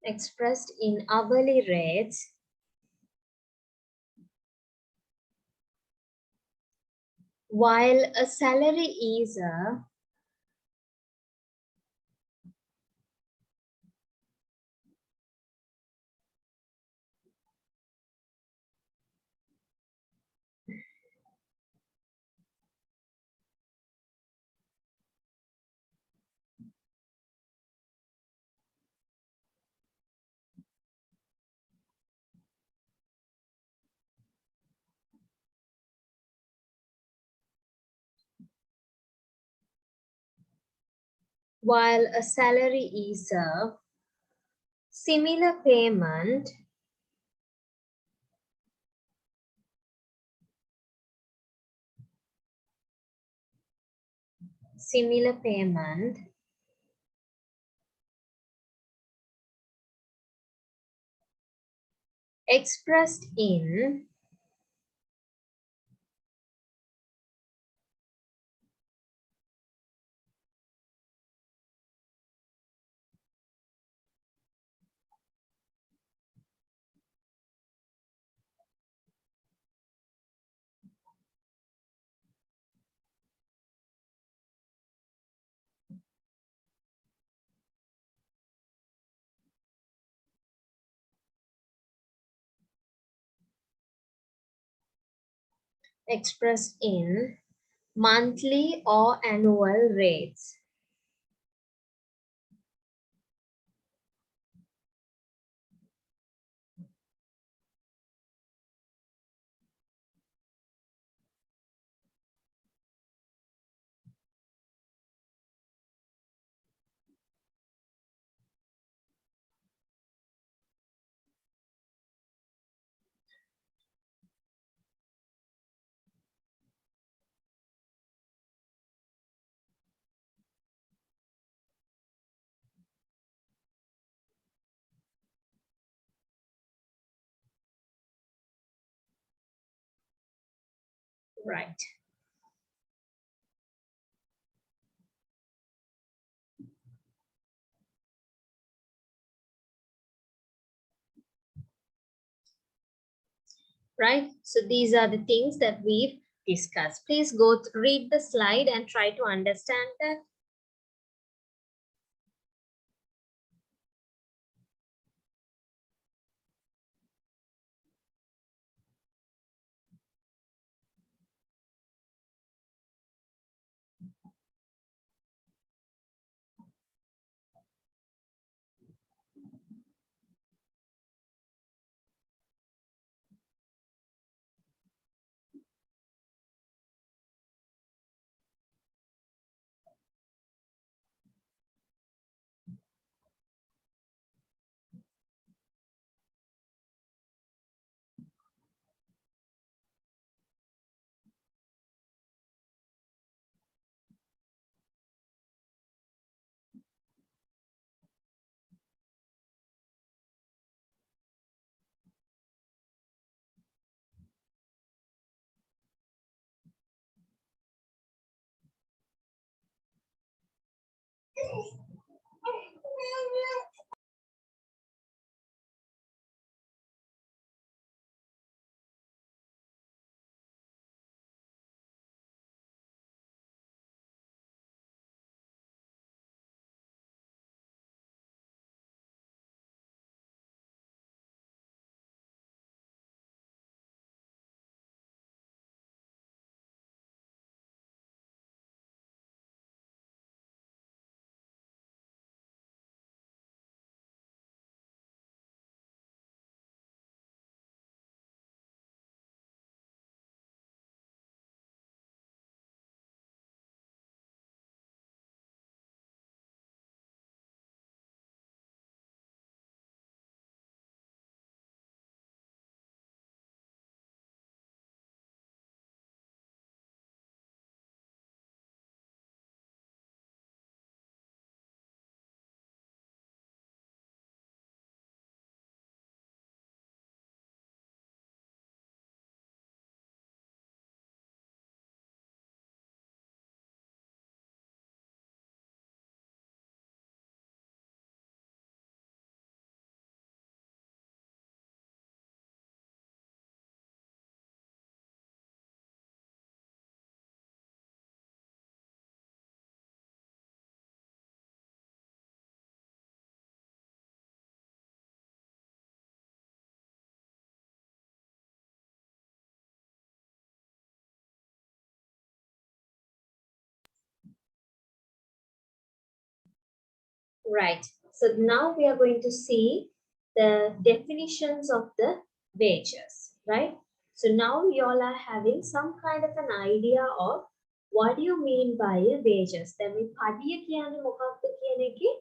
expressed in hourly rates while a salary is a while a salary is a similar payment expressed in monthly or annual rates. Right. right? So these are the things that we've discussed. Please go read the slide and try to understand that. Right. So now we are going to see the definitions of the wages, right? So now you all are having some kind of an idea of what do you mean by a wages. දැන් මේ පඩිය කියන්නේ මොකක්ද කියන එකේ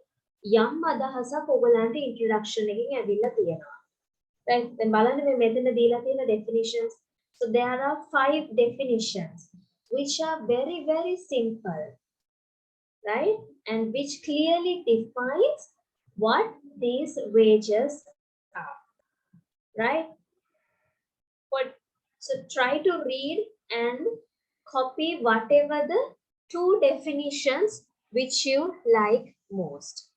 යම් අදහසක් ඔයගලන්ට introduction එකකින් ඇවිල්ලා තියෙනවා. Right? දැන් බලන්න මේ මෙතන දීලා තියෙන definitions. So there are 5 definitions which are very very simple, right? And which clearly defines what these wages are, right? But so try to read and copy whatever the 2 definitions which you like most.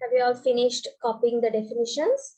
Have you all finished copying the definitions?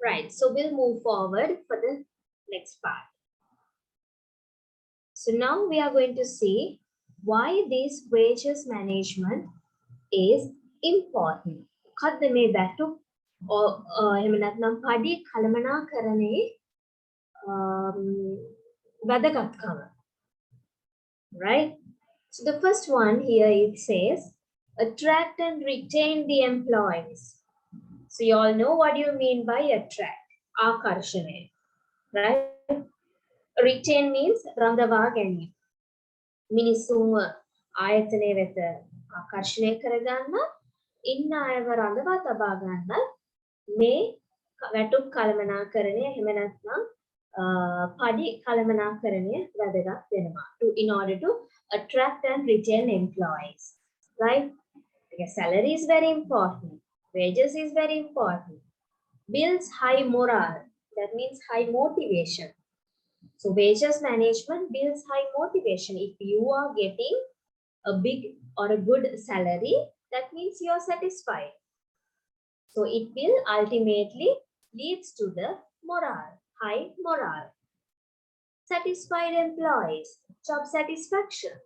Right, so we'll move forward for the next part. So now we are going to see why this wages management is important. මොකද්ද මේ වැටුප් එහෙම නැත්නම් පඩි කළමනාකරණයේ වැදගත්කම. Right? So the first one here it says attract and retain the employees. So you all know what you mean by attract. ආකර්ෂණය. Right? Retain means රඳවා ගැනීම. මිනිසුන්ව ආයතනය වෙත ආකර්ෂණය කරගන්න, ඉන්න අයව රඳවා තබා ගන්න මේ වැටුප් කළමනාකරණය එහෙම නැත්නම් පඩි කළමනාකරණය වැදගත් වෙනවා. In order to attract and retain employees. Right? Because salary is very important. Wages is very important. Builds high morale. That means high motivation. So wages management builds high motivation. If you are getting a big or a good salary, that means you are satisfied. So it will ultimately leads to the morale, high morale. Satisfied employees, job satisfaction.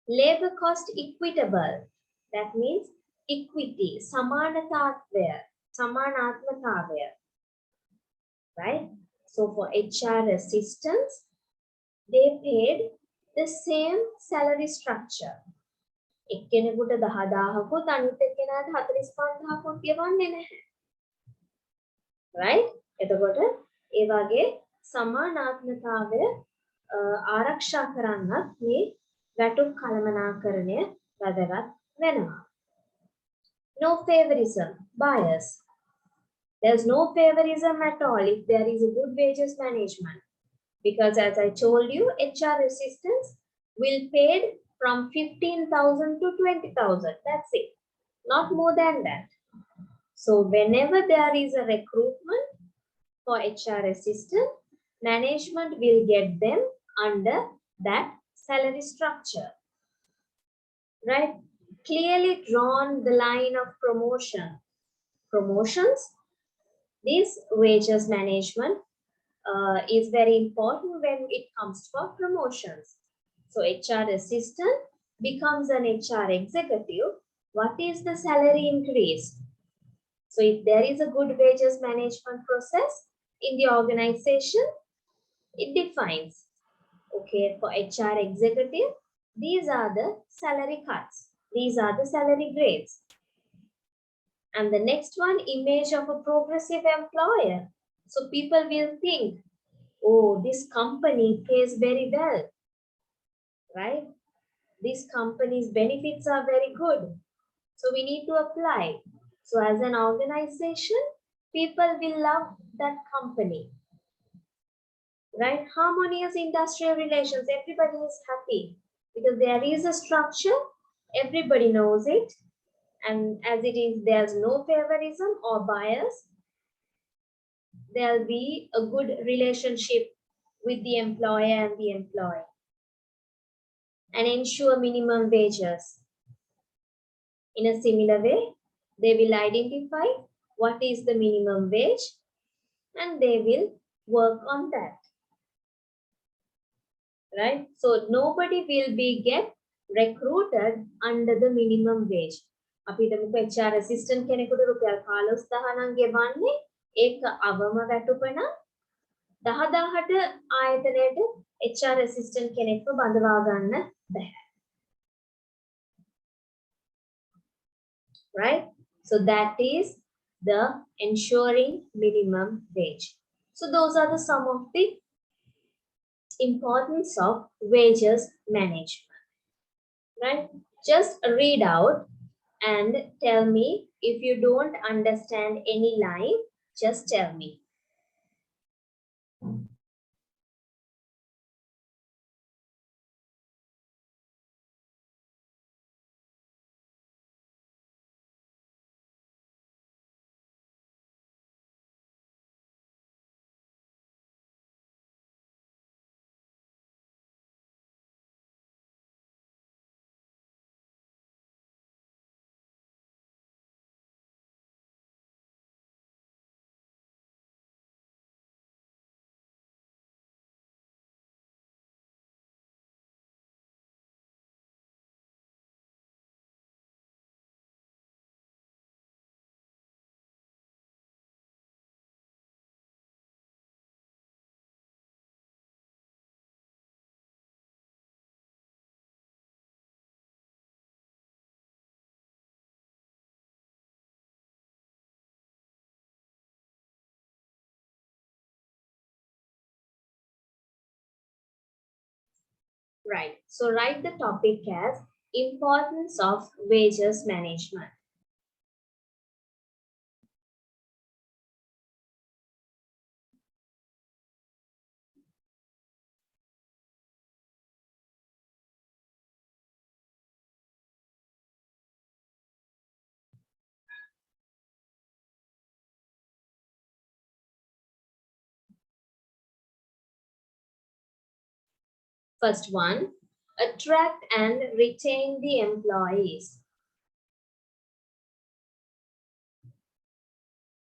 Labor cost equitable. That means equity, samanatmatavaya. Right? So for HR assistants, they paid the same salary structure. එක්කෙනෙකුට 10000කුත් අනිත් එක්කෙනාට 45000කුත් ගෙවන්නේ නැහැ. Right? එතකොට ඒ වගේ සමානාත්මතාවය ආරක්ෂා කරන්නත් මේ වැටුප් කළමනාකරණය වැදගත් වෙනවා. No favorism, bias. There's no favorism at all if there is a good wages management. Because as I told you, HR assistants will paid from 15,000 to 20,000. That's it. Not more than that. So whenever there is a recruitment for HR assistant, management will get them under that salary structure. Right? Clearly drawn the line of promotion. Promotions, this wages management is very important when it comes for promotions. So HR assistant becomes an HR executive. What is the salary increase? So if there is a good wages management process in the organization, it defines, okay, for HR executive, these are the salary cuts. These are the salary grades. And the next one, image of a progressive employer. So people will think, oh, this company pays very well, right? This company's benefits are very good. So we need to apply. So as an organization, people will love that company, right? Harmonious industrial relations, everybody is happy because there is a structure, everybody knows it. And as it is, there's no favorism or bias. There'll be a good relationship with the employer and the employee. And ensure minimum wages. In a similar way, they will identify what is the minimum wage and they will work on that. Right? So nobody will be get recruited under the minimum wage. අපි හිතමුකෝ HR assistant කෙනෙකුට රුපියල් 15000 ගෙවන්නේ ඒක අවම වැටුප නම් 10000ට ආයතනයට HR assistant කෙනෙක්ව බඳවා ගන්න බෑ. Right? So that is the ensuring minimum wage. So those are the some of the importance of wages management, right? Just read out and tell me if you don't understand any line, just tell me. Right. So write the topic as importance of wages management. First one, attract and retain the employees.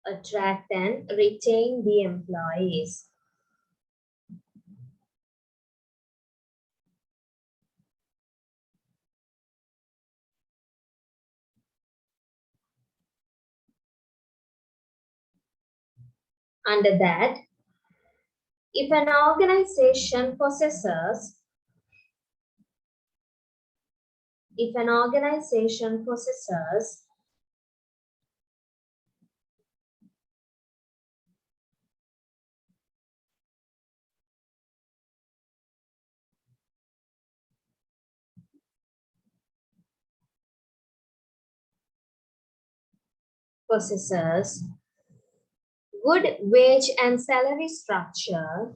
Attract and retain the employees. Under that, if an organization possesses good wage and salary structure,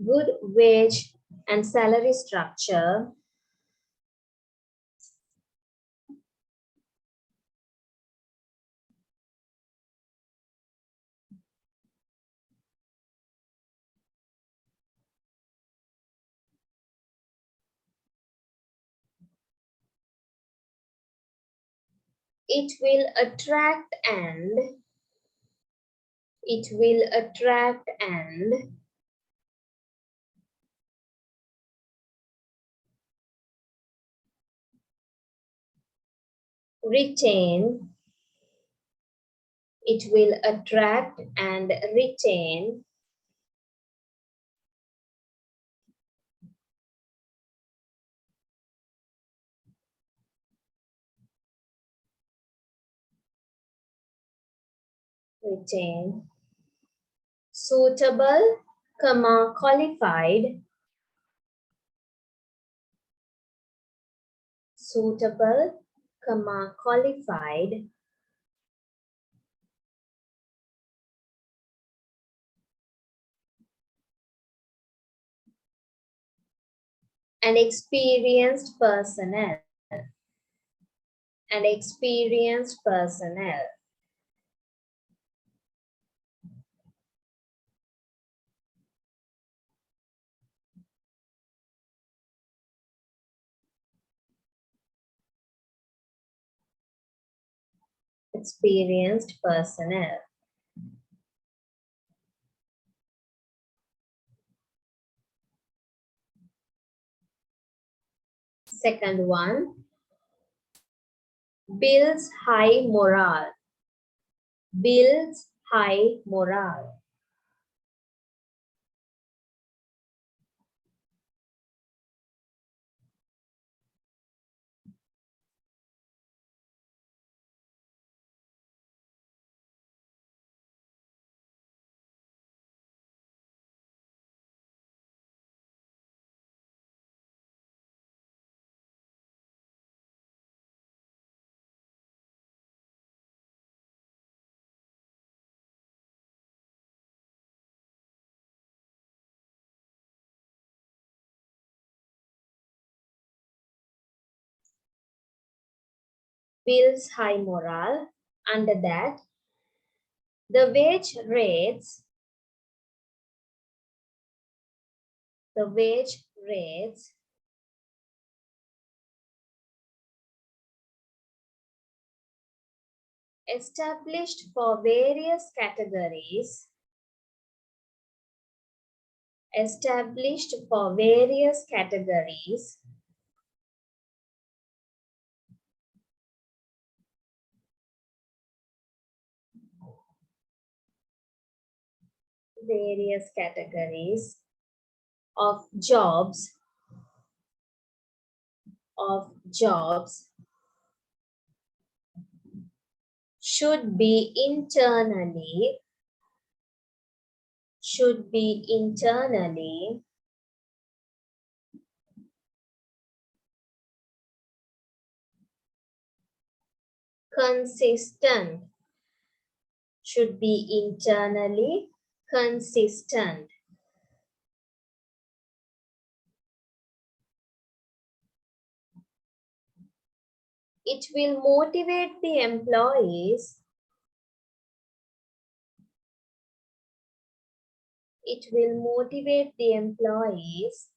good wage and salary structure, it will attract and retain, it will attract and retain suitable, qualified, suitable, qualified, and experienced personnel, and experienced personnel. Experienced personnel. Second one, builds high morale. Builds high morale. builds high morale. Under that, the wage rates established for various categories of jobs should be internally consistent. Should be internally consistent. It will motivate the employees. It will motivate the employees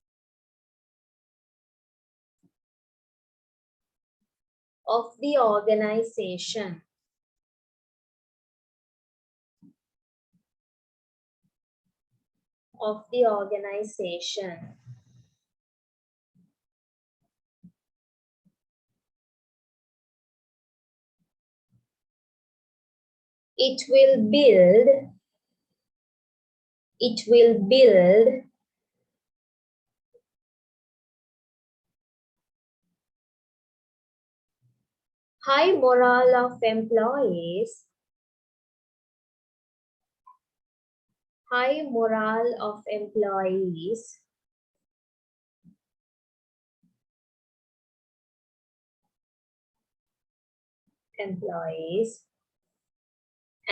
of the organization. It will build high morale of employees.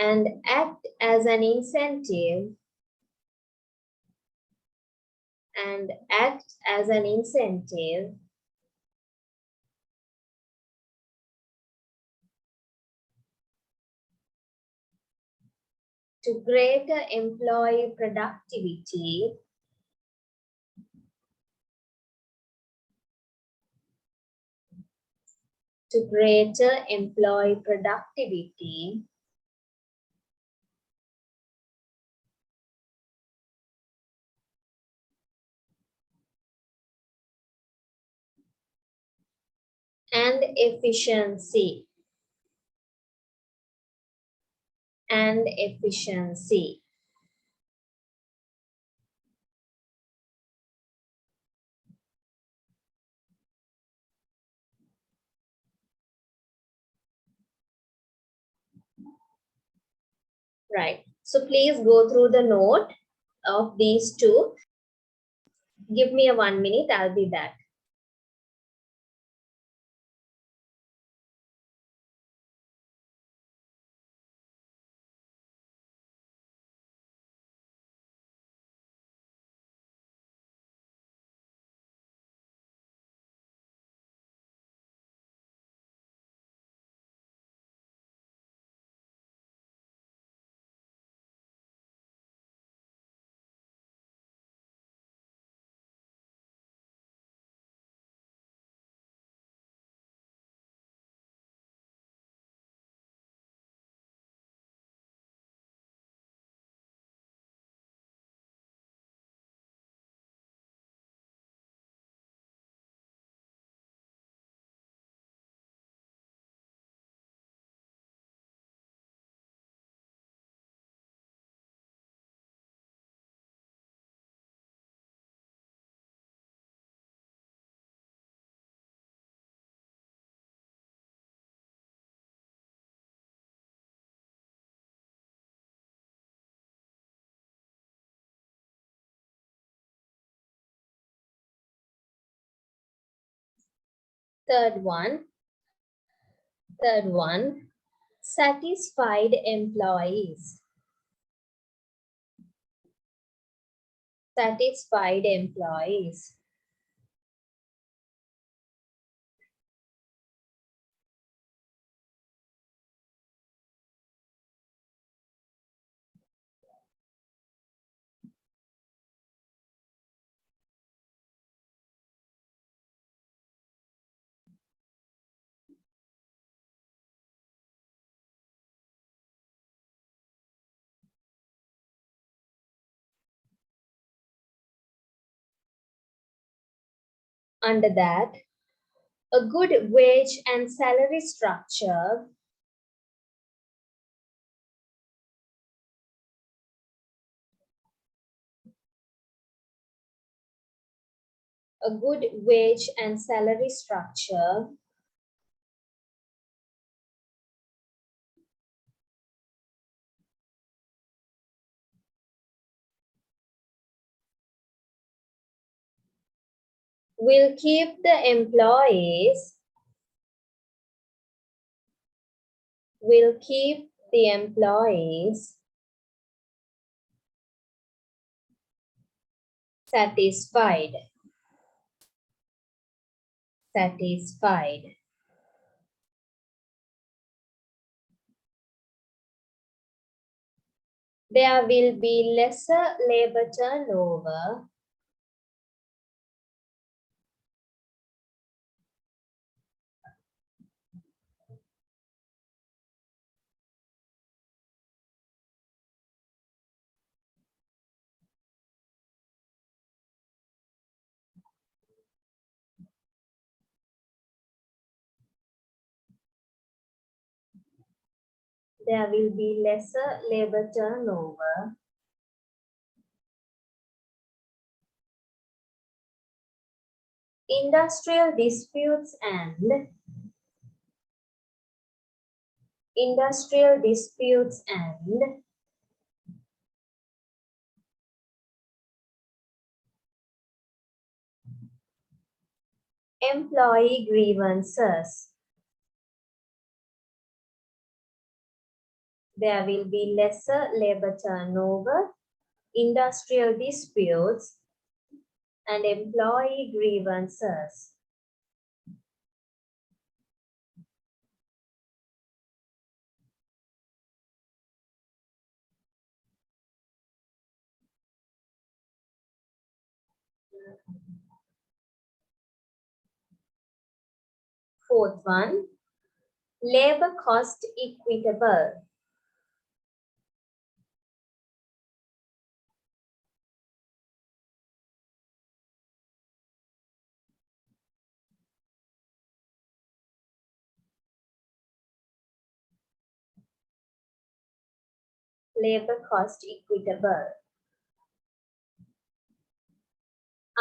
And act as an incentive to greater employee productivity and efficiency. Right. So please go through the note of these two. Give me a 1 minute, I'll be back. Third one, satisfied employees. Under that, a good wage and salary structure a good wage and salary structure will keep the employees satisfied. There will be lesser labor turnover. There will be lesser labor turnover. Industrial disputes and employee grievances. There will be lesser labor turnover, industrial disputes, and employee grievances. Fourth one, labor cost equitable. Labor cost equitable.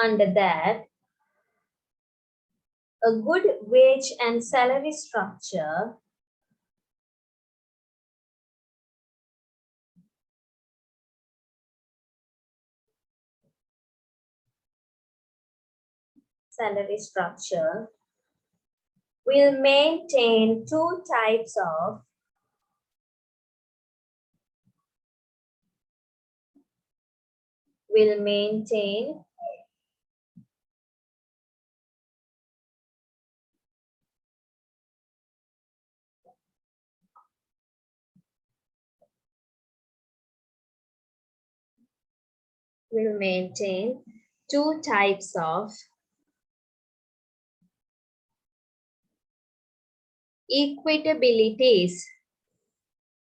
Under that, a good wage and salary structure will maintain two types of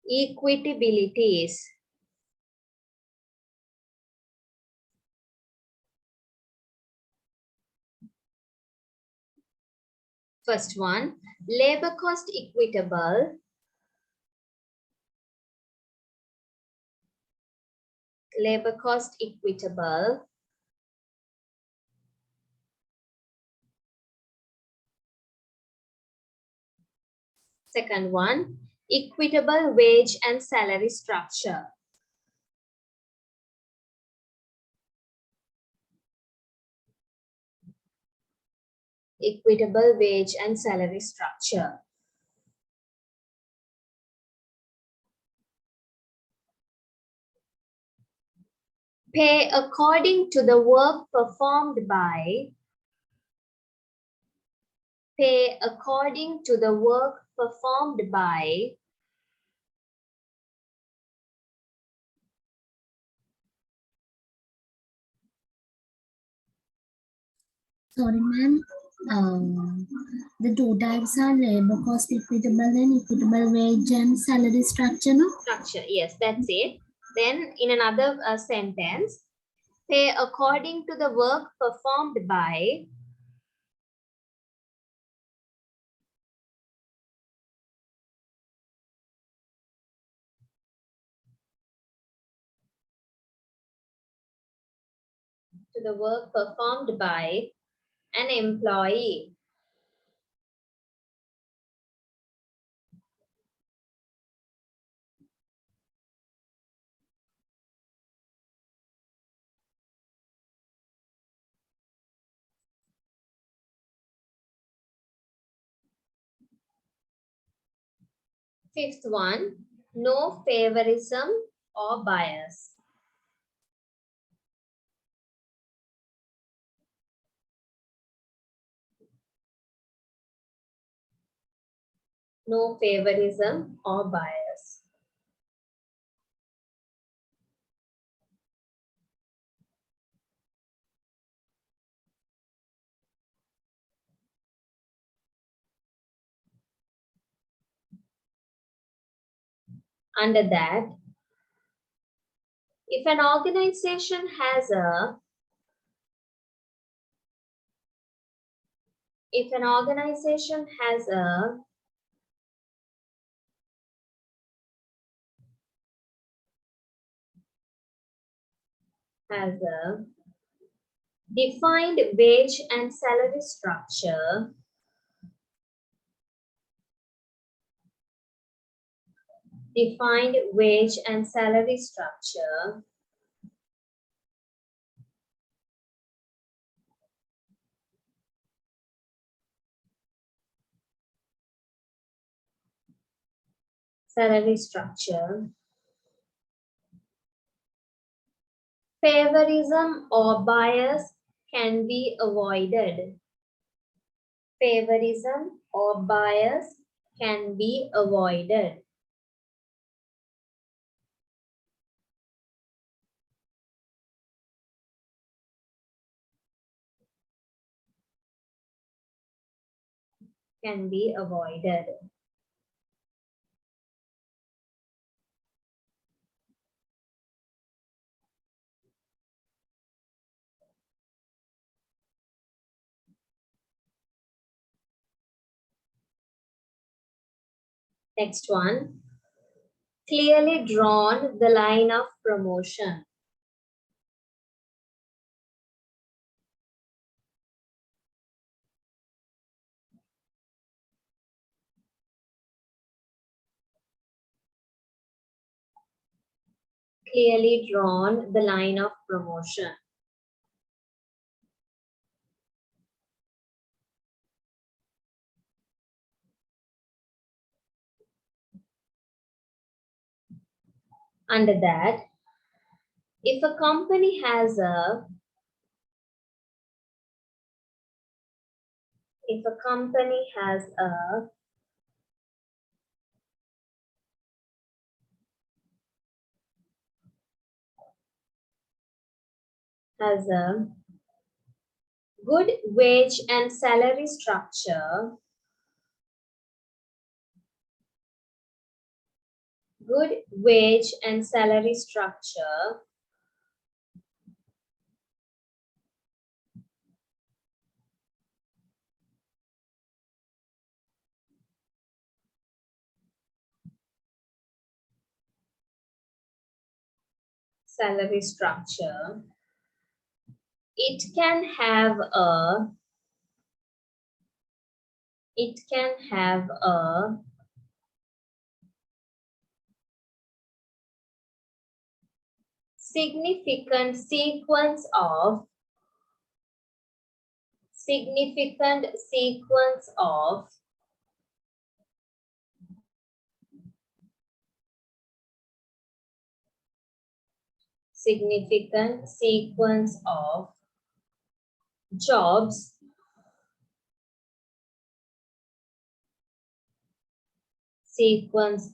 equitabilities. First one, labor cost equitable. Second one, equitable wage and salary structure. Equitable wage and salary structure. Pay according to the work performed by. Pay according to the work performed by. Sorry, ma'am. The two types are labor cost equitable and equitable wage and salary structure, no? Structure, yes, that's it. Then in another sentence, pay according to the work performed by. the work performed by an employee. Fifth one, no favorism or bias. No favorism or bias. Under that, if an organization has a defined wage and salary structure, defined wage and salary structure, favorism or bias can be avoided. Favorism or bias can be avoided. Can be avoided. Next one, clearly drawn the line of promotion. Clearly drawn the line of promotion. Under that, if a company has a good wage and salary structure, good wage and salary structure, it can have a significant sequence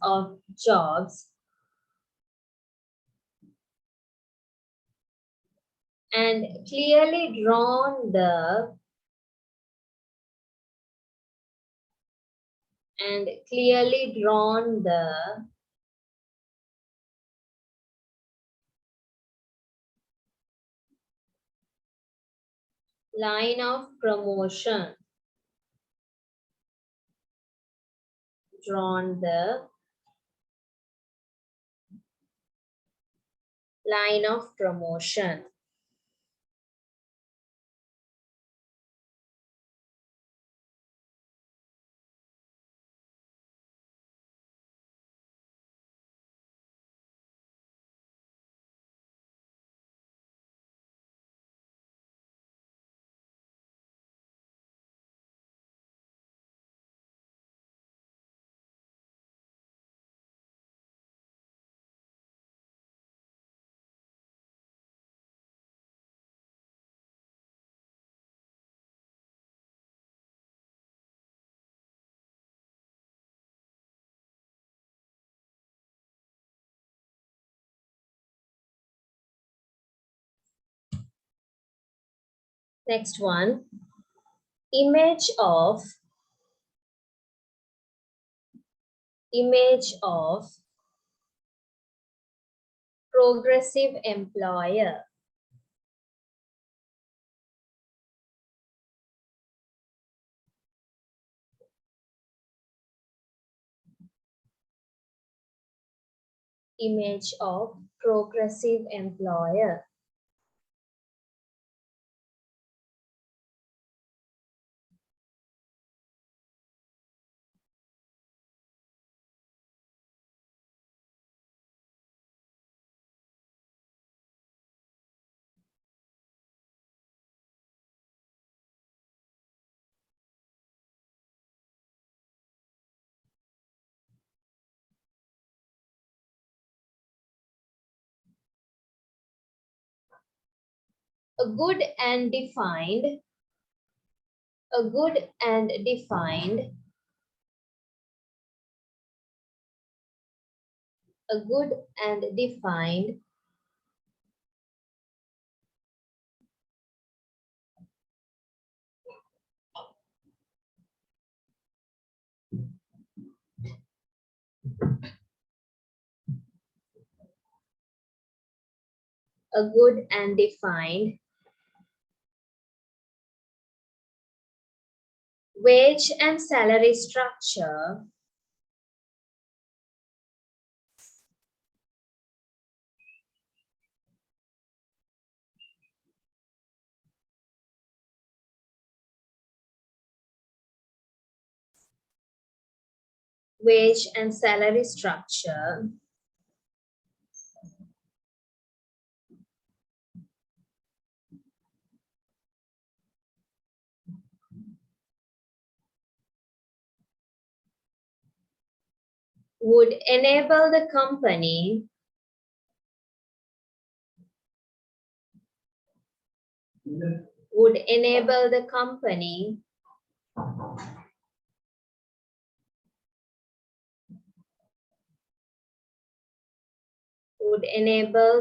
of jobs and clearly drawn the line of promotion. Drawn the line of promotion. Next one, image of progressive employer. Image of progressive employer. A good and defined wage and salary structure would enable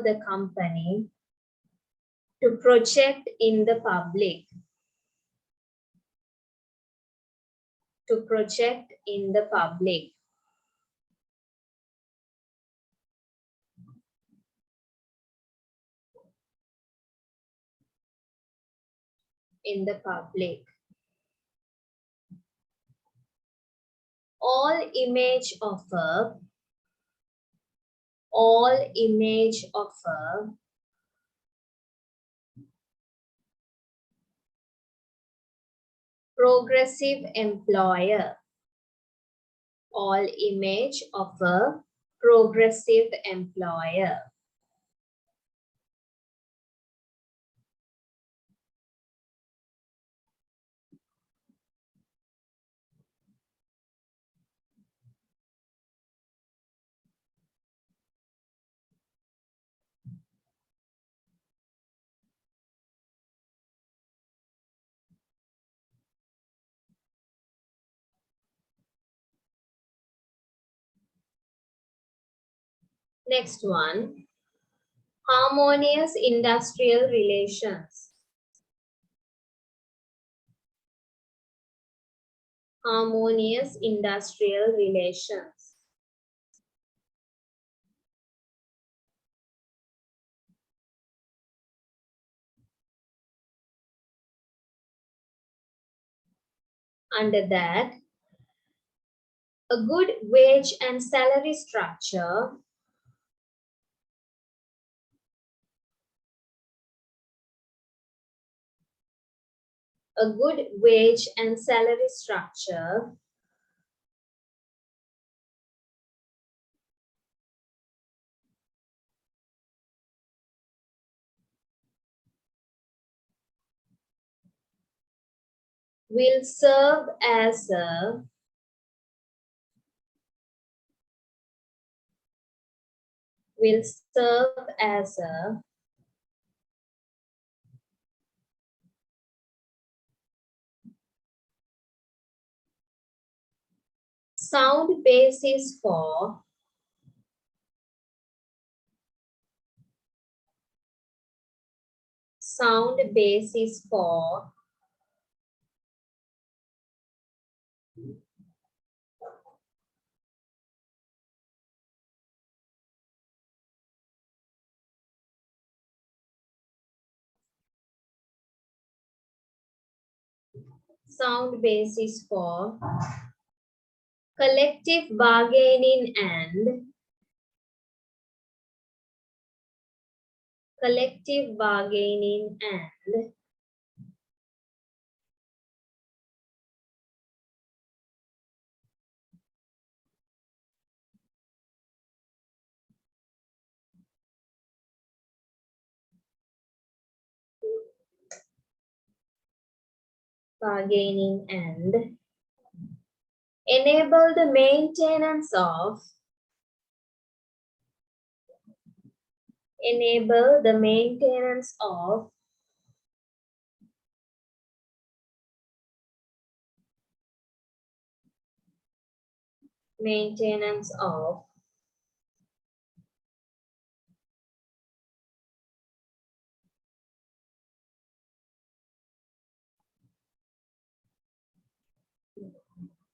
the company to project in the public, all image of a progressive employer, all image of a progressive employer. Next one, harmonious industrial relations. Harmonious industrial relations. Under that, a good wage and salary structure will serve as a sound basis for sound basis for collective bargaining and enable the maintenance of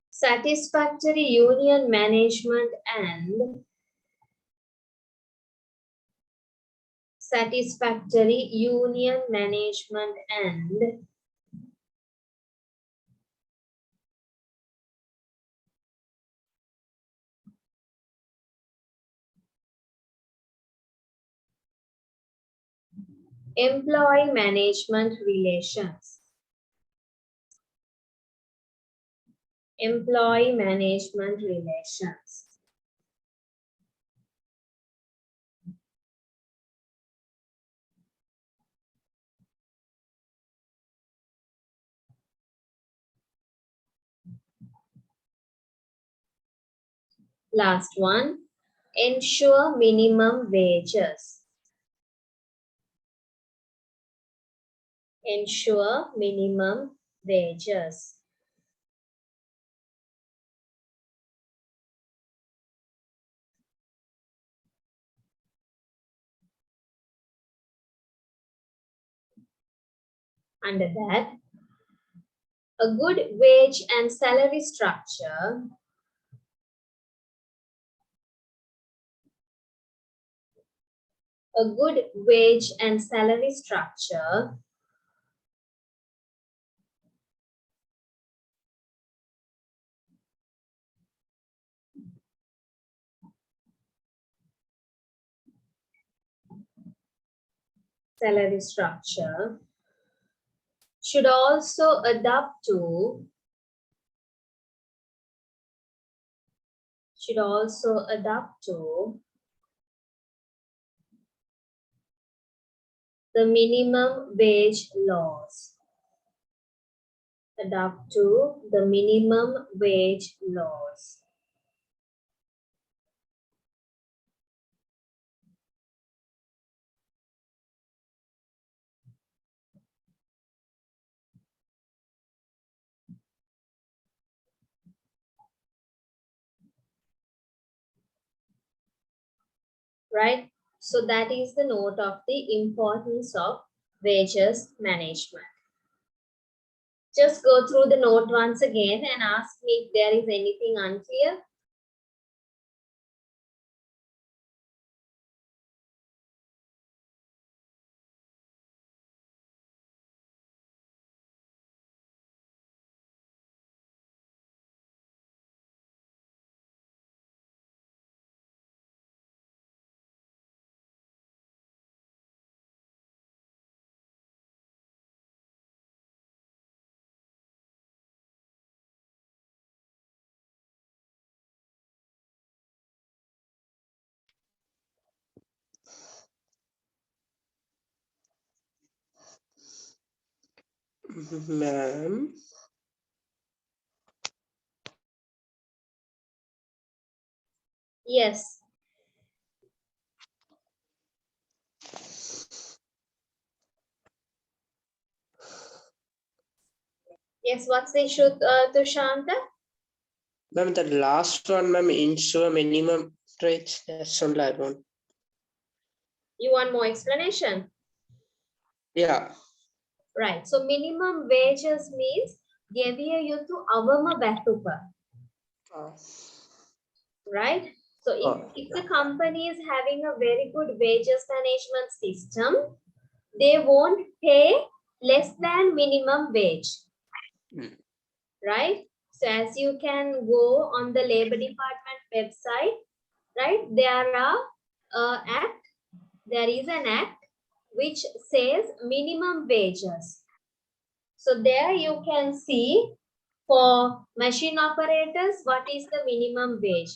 satisfactory union management and employee management relations. Last one, ensure minimum wages. Under that, a good wage and salary structure should also adapt to the minimum wage laws. Right? So that is the note of the importance of wages management. Just go through the note once again and ask me if there is anything unclear. Ma'am, Yes. Yes, what's the issue, Tushanta? ma'am, the last one, ma'am, ensure minimum rates. That's only I want. You want more explanation? Yeah. Right. So minimum wages means ගෙවිය යුතු අවම වැටුප. Right? So if the company is having a very good wages management system, they won't pay less than minimum wage. Right? So as you can go on the Labor Department website, right? There is an act which says minimum wages. So there you can see for machine operators, what is the minimum wage?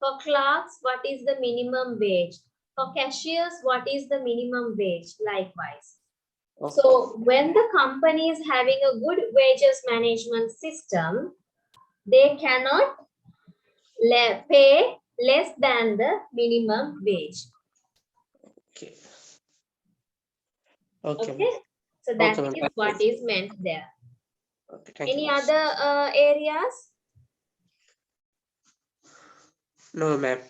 For clerks, what is the minimum wage? For cashiers, what is the minimum wage? Likewise. Okay. So when the company is having a good wages management system, they cannot pay less than the minimum wage. Okay. Okay. Okay. So that Okay, ma'am. is what is meant there. Okay, thank you, Any ma'am. other areas? No, ma'am.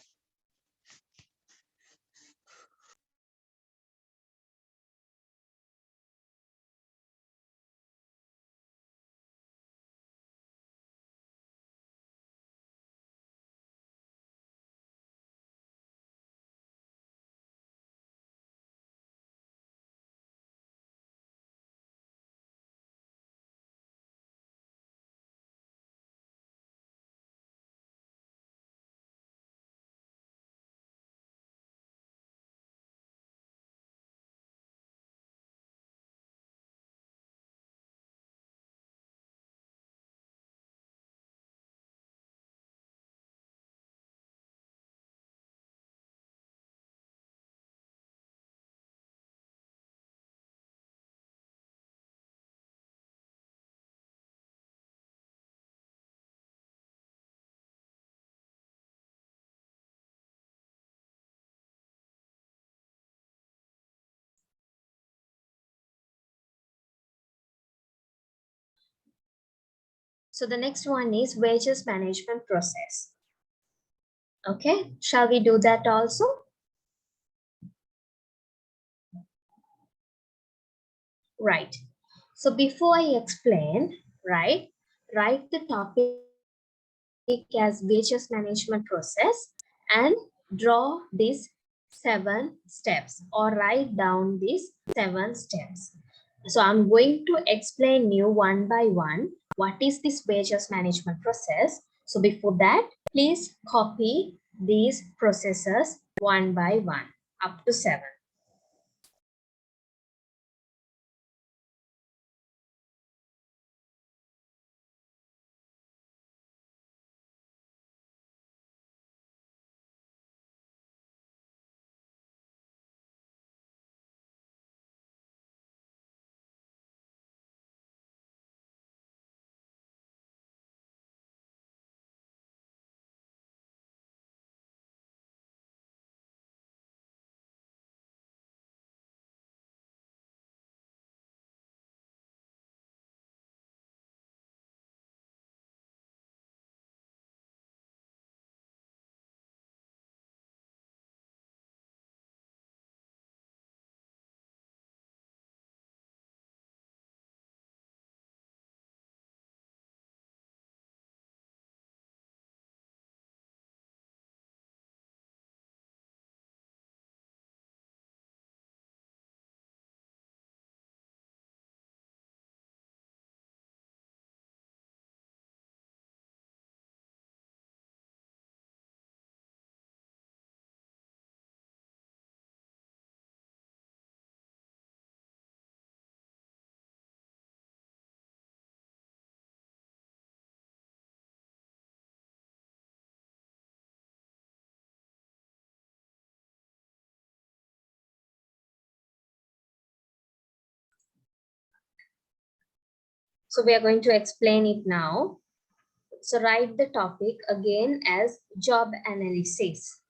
So the next one is wages management process. Okay, shall we do that also? Right. So before I explain, right, write the topic as wages management process and draw these 7 steps or write down these 7 steps. So I'm going to explain you one by one what is this wages management process. So before that, please copy these processes one by one up to 7. So we are going to explain it now. So write the topic again as job analysis.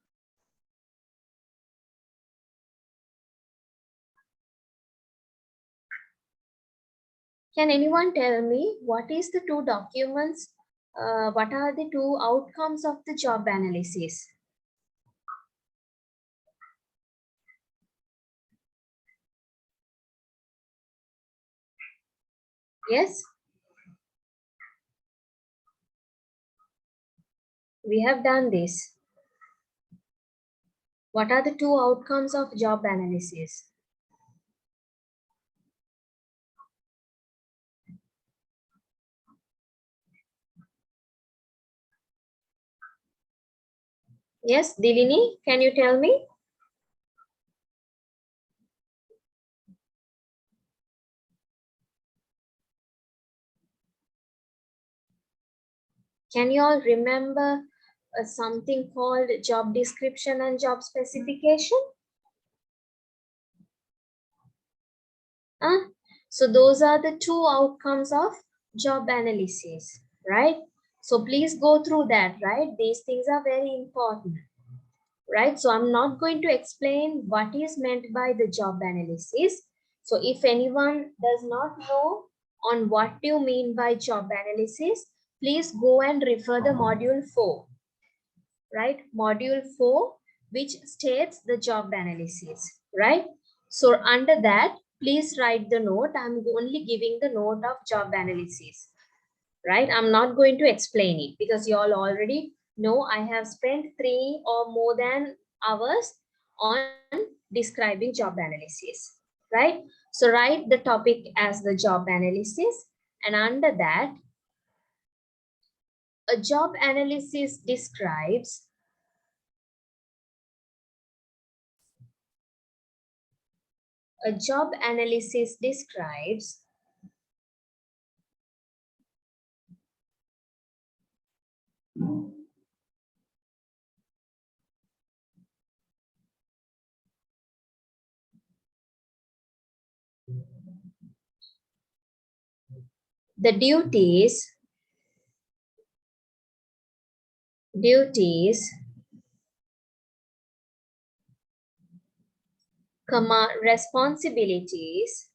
Can anyone tell me what is the 2 documents? What are the 2 outcomes of the job analysis? Yes, we have done this. What are the two outcomes of job analysis? Yes, Dilini, can you tell me? Can you all remember something called job description and job specification? Huh? So those are the two outcomes of job analysis, right? So please go through that, right? These things are very important, right? So I'm not going to explain what is meant by the job analysis. So if anyone does not know on what do you mean by job analysis, please go and refer the module 4, right? Module 4, which states the job analysis, right? So under that, please write the note. I'm only giving the note of job analysis, right? I'm not going to explain it because you all already know I have spent 3 or more than hours on describing job analysis, right? So write the topic as the job analysis, and under that, a job analysis describes the duties, comma, responsibilities,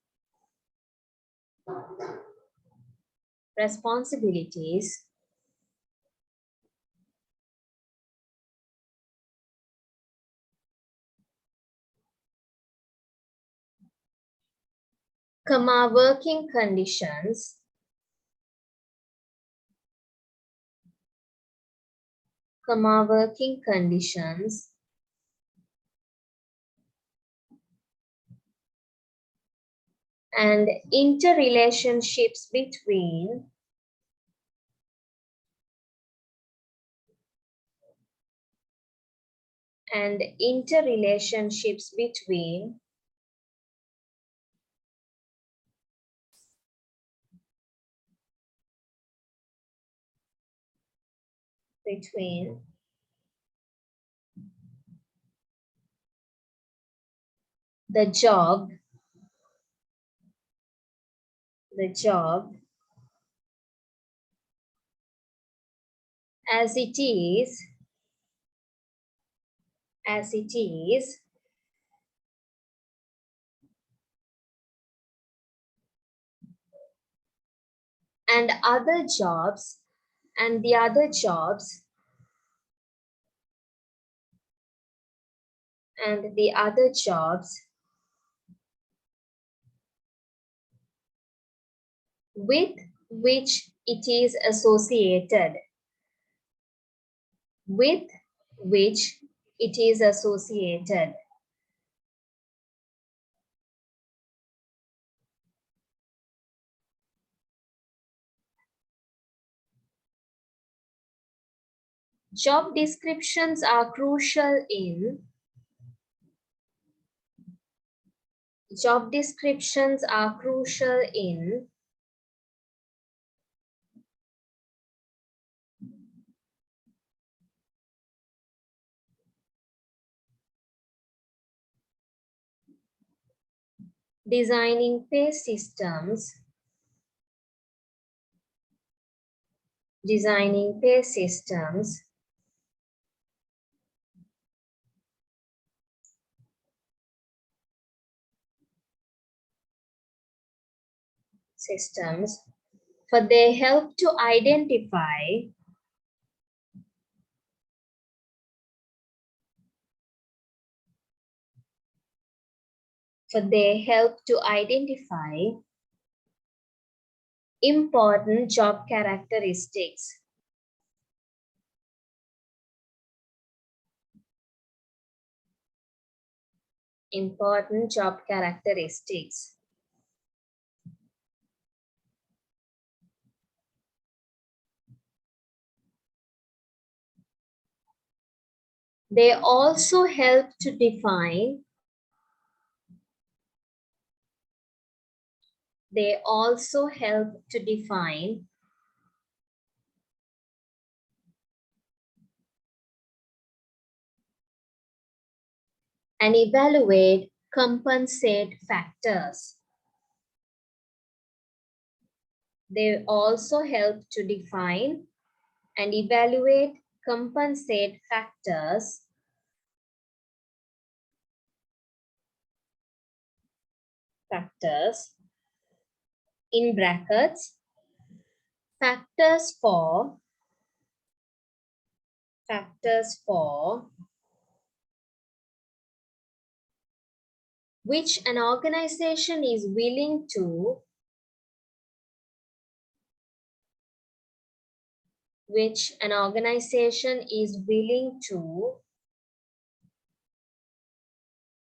comma, working conditions, comma, working conditions, and interrelationships between between the job as it is, as it is, and other jobs, and the other jobs, and the other jobs with which it is associated, with which it is associated. Job descriptions are crucial in job descriptions are crucial in designing pay systems, designing pay systems, for they help to identify for they help to identify important job characteristics. Important job characteristics. They also help to define. They also help to define and evaluate compensate factors. They also help to define and evaluate compensate factors in brackets factors for which an organization is willing to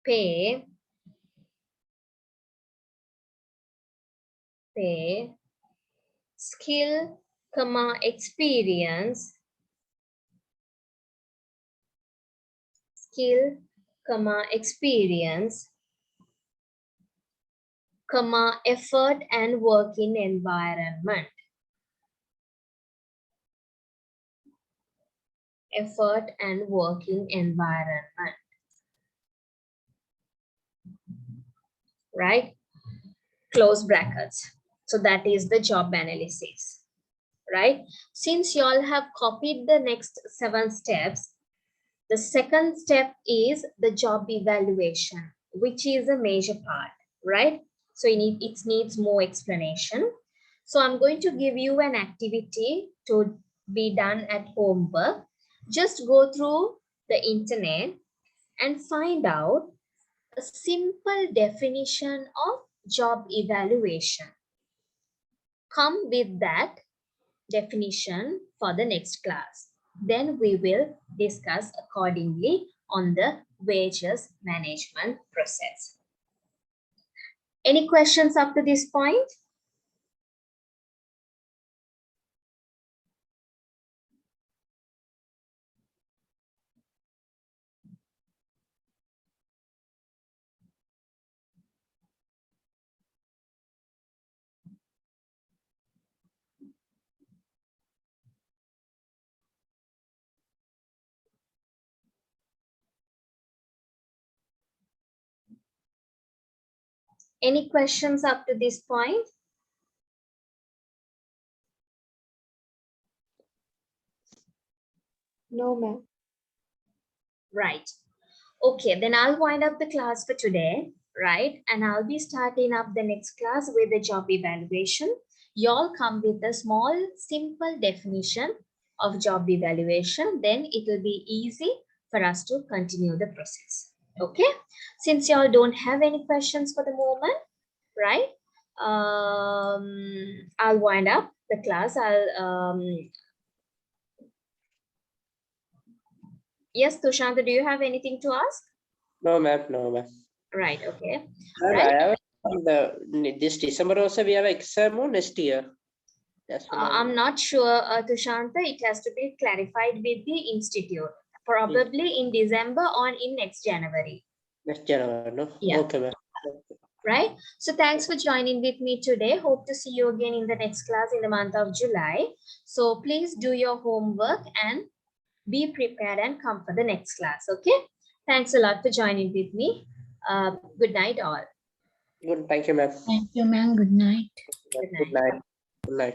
pay skill, experience, effort and working environment. Effort and working environment. Right? Close brackets. So that is the job analysis. Right? Since you all have copied the next 7 steps, the second step is the job evaluation, which is a major part, right? So it needs more explanation. So I'm going to give you an activity to be done at homework. Just go through the internet and find out a simple definition of job evaluation. Come with that definition for the next class. Then we will discuss accordingly on the wages management process. Any questions up to this point? Any questions up to this point? No, ma'am. Right. Okay, then I'll wind up the class for today, right? And I'll be starting up the next class with the job evaluation. Y'all come with a small, simple definition of job evaluation. Then it will be easy for us to continue the process. Okay? Since y'all don't have any questions for the moment, right? I'll wind up the class. Yes, Tushanta, do you have anything to ask? No, ma'am. No, ma'am. Right, okay. Ma'am, Right. I have this December also we have exam or next year. That's what I'm not sure, Tushanta. It has to be clarified with the institute. Probably in December or in next January. next January, no? Yeah. Okay, ma'am. Right. So thanks for joining with me today. Hope to see you again in the next class in the month of July. So please do your homework and be prepared and come for the next class. Okay. Thanks a lot for joining with me. Good night all. Good. Thank you, ma'am. Thank you, ma'am. Good night. Good night. Good night. Good night.